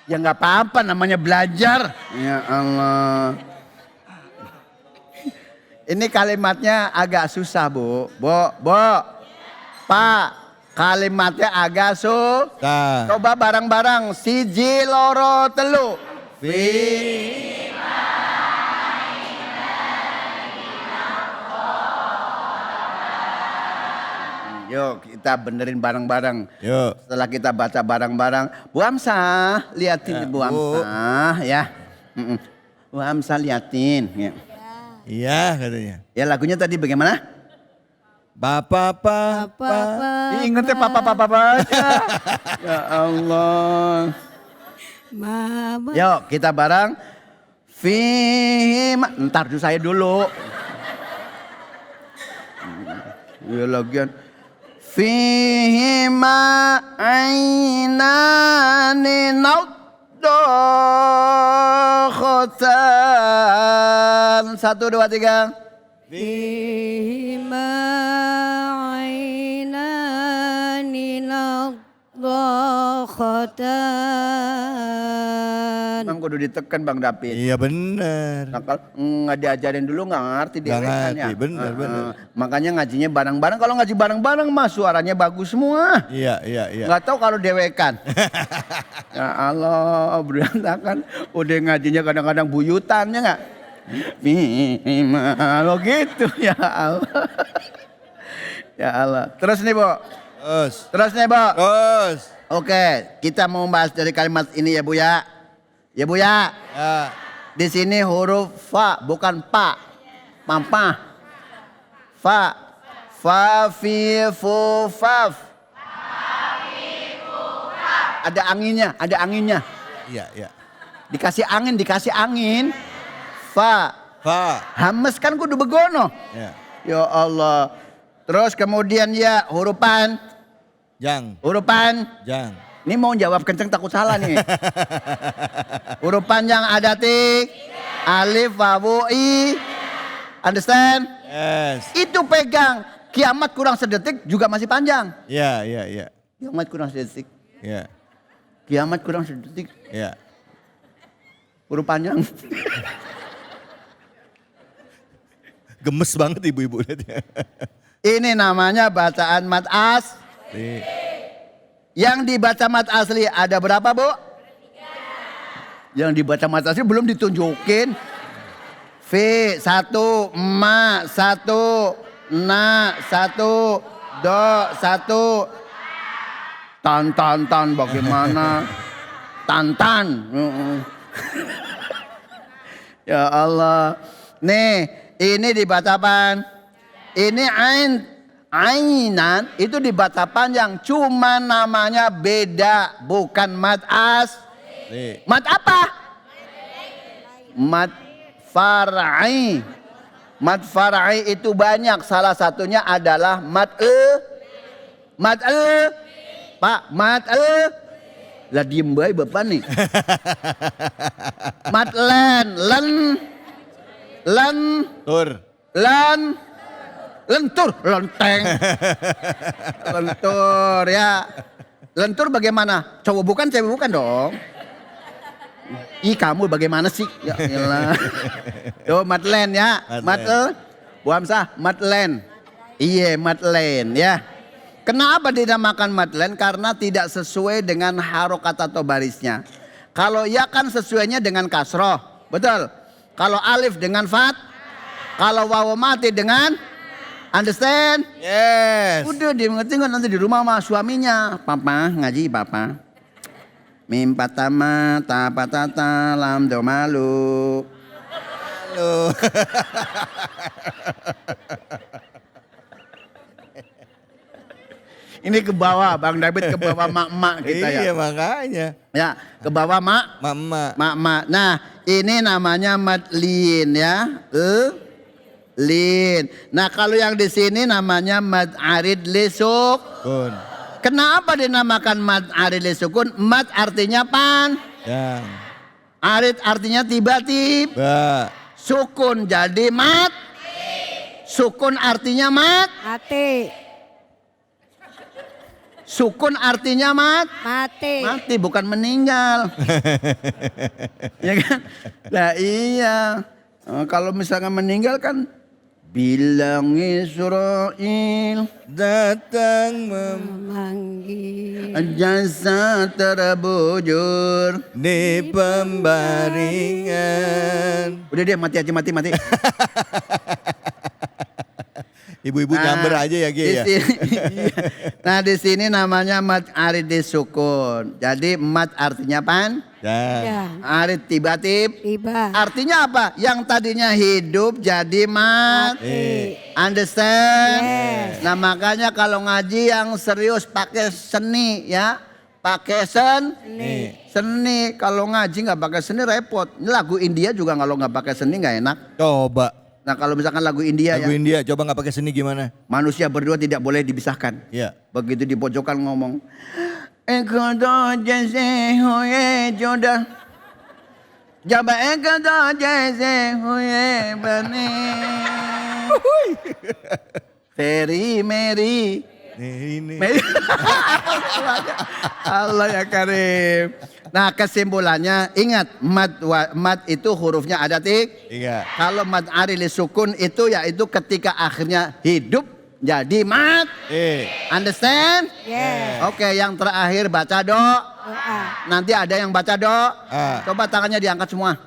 Ya nggak apa-apa namanya belajar. Ya Allah. Ini kalimatnya agak susah Bu. Pak, kalimatnya agak susah. Coba bareng-bareng. 1, 2, 3. Yuk kita benerin bareng-bareng. Yuk. Setelah kita baca bareng-bareng. Bu Hamzah, liatin Bu Hamzah ya. Bu Hamzah liatin. Ya. Iya katanya. Ya lagunya tadi bagaimana? Bapak. Ingetnya papa aja. Ya Allah. Mama. Yuk kita bareng. Ntar dulu saya dulu. Ya lagian. Fihima ainani nadhakhatan. 1, 2, 3. Fihima ainani nadhakhatan. Emang kudu ditekan Bang David. Iya bener. Nah, kalau nggak diajarin dulu nggak ngerti dia. Nggak ngerti, bener. Makanya ngajinya bareng-bareng. Kalau ngaji bareng-bareng mah suaranya bagus semua. Iya. Nggak tahu kalau dewekan. Ya Allah, berantakan. Udah ngajinya kadang-kadang buyutannya nggak. Lo gitu ya Allah. Ya Allah. Terus nih Bu. Terus nih Bu. Oke, kita mau bahas dari kalimat ini ya Bu ya. Ya Bu ya. Di sini huruf fa bukan pa. Pampa. Fa. Fa fi fu faf. ada anginnya, ada anginnya. Iya, iya. Dikasih angin. Fa. Hames kan kudu begono. Ya. Ya Allah. Terus kemudian ya hurufan. Jang. Ini mau jawab kenceng takut salah nih. Huruf panjang ada tik. Alif, wawu, i. Understand? Yes. Itu pegang. Kiamat kurang sedetik juga masih panjang. Iya. Kiamat kurang sedetik. Iya. Kiamat kurang sedetik. Iya. Huruf panjang. Gemes banget ibu-ibu. Ini namanya bacaan mad asli. Yang dibaca mad asli ada berapa, Bu? Yang dibaca mad asli belum ditunjukin. V 1, ma 1, na 1, do 1. Tan bagaimana? Tan. Ya Allah. Nih, ini dibaca apaan? Ini ainan itu dibaca panjang, cuma namanya beda, bukan mad asli. Mad apa? Mad far'i. Mad far'i itu banyak, salah satunya adalah mad Pak, mad lah diem bae Bapak nih. Mad lentur, lonteng. Lentur ya. Lentur bagaimana? Cowok bukan, cewek bukan dong. Ih kamu bagaimana sih? Ya elah. Yo Madlen ya. Bu Hamzah, Madlen. Iya Madlen ya. Kenapa dinamakan Madlen? Karena tidak sesuai dengan harokat atau barisnya. Kalau ya kan sesuainya dengan kasroh. Betul. Kalau alif dengan fat. Kalau wawu mati dengan understand? Yes. Udah dia ngerti kan nanti di rumah sama suaminya. Papa ngaji papa. Mim patama ta patata lam do malu. Halo. Ini ke bawah Bang David, ke bawah mak-mak kita ya. Iya makanya. Ya, ke bawah mak-mak. Nah, ini namanya madlin ya. Lin. Nah, kalau yang di sini namanya mad arid lisukun. Kenapa dinamakan mad arid lisukun? Mad artinya Yang. Arid artinya tiba-tiba. Sukun jadi mad. Sukun artinya Mati. Sukun artinya Mati. mati bukan meninggal. Ya kan? Nah iya. Kalau misalkan meninggal kan bilang Israel Datang Memanggil. jasa terbujur di pembaringan. Udah dia mati aja mati. Ibu-ibu nyamber aja ya Gia ya. Iya. Nah di sini namanya mad arid disukun. Jadi mad artinya pan. Ya. Arid Tiba. Artinya apa? Yang tadinya hidup jadi mati. Understand? Yes. Nah makanya kalau ngaji yang serius pakai seni ya. Pakai seni. Kalau ngaji nggak pakai seni repot. Ini lagu India juga kalau nggak pakai seni nggak enak. Coba. Nah kalau misalkan lagu India Lagu ya. India coba nggak pakai seni gimana? Manusia berdua tidak boleh dipisahkan. Iya. Begitu di pojokan ngomong. Ekodo jese hoye joda. Jaba ekodo jese hoye bani. Very Mary. Ini. Allah ya Karim. Nah kesimpulannya ingat mad itu hurufnya ada tik. Iya. Kalau mad arili sukun itu yaitu ketika akhirnya hidup jadi mad. Understand? Yes. Oke yang terakhir baca Doa. Nanti ada yang baca Coba tangannya diangkat semua.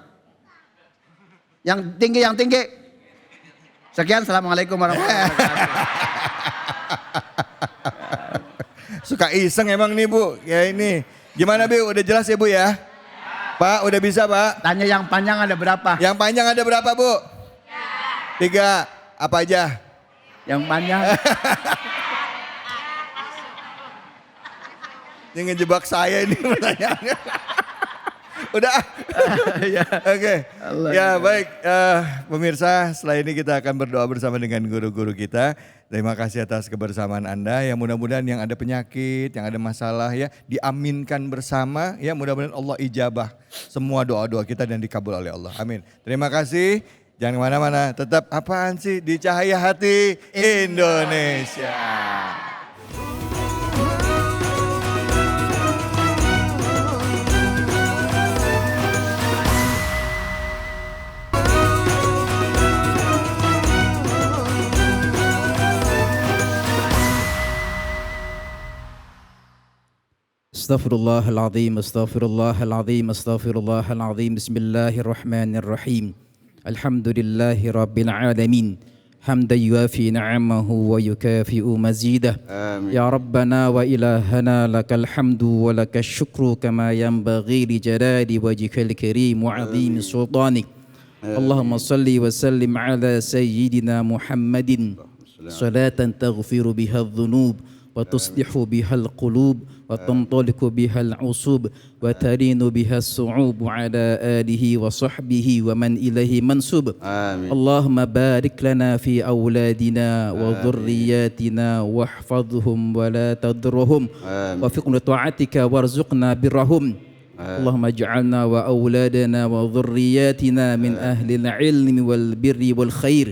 Yang tinggi. Sekian, assalamualaikum warahmatullahi wabarakatuh. Suka iseng emang nih Bu. Ya ini. Gimana Bu? Udah jelas ya Bu ya? Pak udah bisa Pak? Tanya yang panjang ada berapa? Yang panjang ada berapa Bu? 3. Apa aja? Yang panjang. Ini ngejebak saya ini pertanyaannya. Udah. Oke. Ya baik, pemirsa, setelah ini kita akan berdoa bersama dengan guru-guru kita. Terima kasih atas kebersamaan Anda. Ya mudah-mudahan yang ada penyakit, yang ada masalah ya diaminkan bersama. Ya mudah-mudahan Allah ijabah semua doa-doa kita dan dikabul oleh Allah. Amin. Terima kasih. Jangan kemana-mana. Tetap apaan sih di Cahaya Hati Indonesia. Astaghfirullahaladzim, astaghfirullahaladzim, astaghfirullahaladzim. Bismillahirrahmanirrahim. Alhamdulillahi rabbil alamin. Hamdan yuafi ni'amahu wa yukafi'u mazidah. Ya Rabbana wa ilahana lakal hamdu wa lakal syukru kama yanbaghi li jalali wajhikal karim wa azimi sultanik. Allahumma salli wa sallim ala sayyidina Muhammadin salatan taghfiru biha adh-dhunub wa tuslihu biha al-qulub وتنطلق بها العصوب وترين بها الصعوب على آله وصحبه ومن إليه منسوب. اللهم بارك لنا في أولادنا وذرياتنا واحفظهم ولا تضرهم وفقنا طاعتك وارزقنا برهم. اللهم اجعلنا وأولادنا وذرياتنا من أهل العلم والبر والخير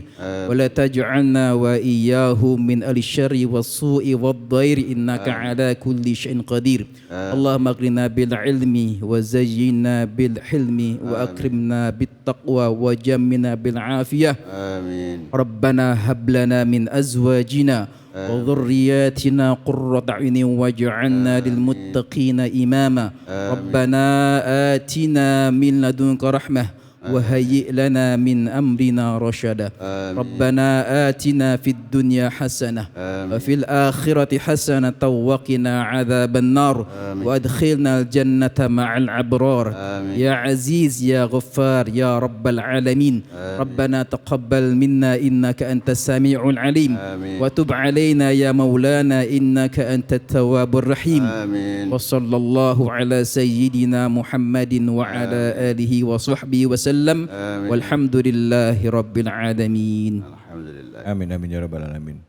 ولا تجعلنا وإياهم من أهل الشر والسوء والضير إنك على كل شيء قدير. اللهم أغننا بالعلم وزينا بالحلم وأكرمنا بالتقوى وجمنا بالعافية. ربنا هب لنا من أزواجنا وذرياتنا قرة أعين واجعلنا للمتقين إماما. ربنا آتنا من لدنك رحمة وهيئ لنا من أمرنا رشدا. ربنا آتنا في الدنيا حسنة وفي الآخرة حسنة وقنا عذاب النار وأدخلنا الجنة مع الأبرار. يا عزيز يا غفار يا رب العالمين. ربنا تقبل منا إنك أنت السميع العليم وتب علينا يا مولانا إنك أنت التواب الرحيم. وصلى الله على سيدنا محمد وعلى آله وصحبه وسلم. Walhamdulillahi rabbil alamin. Amin amin ya rabbal alamin.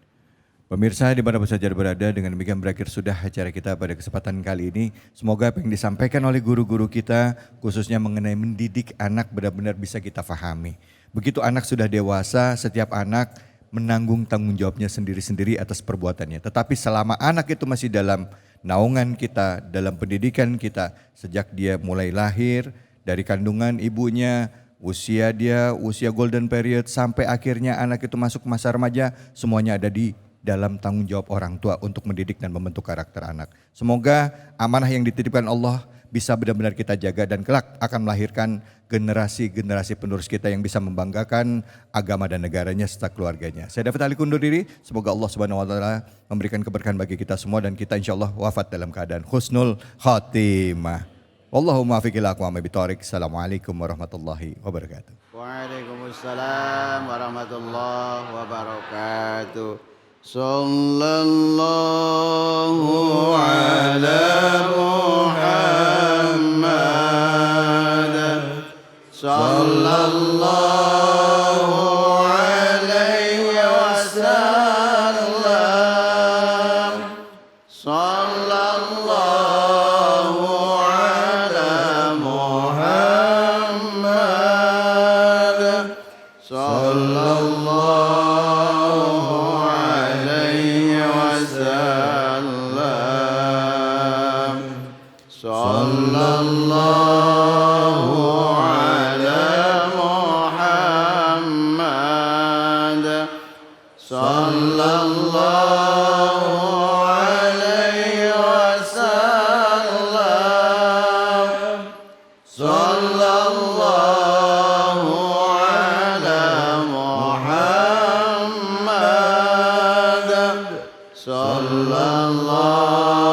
Pemirsa di mana saja berada, dengan demikian berakhir sudah acara kita pada kesempatan kali ini. Semoga apa yang disampaikan oleh guru-guru kita khususnya mengenai mendidik anak benar-benar bisa kita fahami. Begitu anak sudah dewasa, setiap anak menanggung tanggung jawabnya sendiri-sendiri atas perbuatannya. Tetapi selama anak itu masih dalam naungan kita, dalam pendidikan kita, sejak dia mulai lahir, dari kandungan ibunya, usia golden period, sampai akhirnya anak itu masuk masa remaja, semuanya ada di dalam tanggung jawab orang tua untuk mendidik dan membentuk karakter anak. Semoga amanah yang dititipkan Allah bisa benar-benar kita jaga dan kelak akan melahirkan generasi-generasi penerus kita yang bisa membanggakan agama dan negaranya serta keluarganya. Saya David Ali undur diri, semoga Allah Subhanahu wa taala memberikan keberkahan bagi kita semua dan kita insyaallah wafat dalam keadaan husnul khatimah. Allahumma afiqil aqwama bitariq. Assalamualaikum warahmatullahi wabarakatuh. Waalaikumsalam warahmatullahi wabarakatuh. Sallallahu ala Muhammad. Sallallahu alaihi wasallam. Sallallahu sallallahu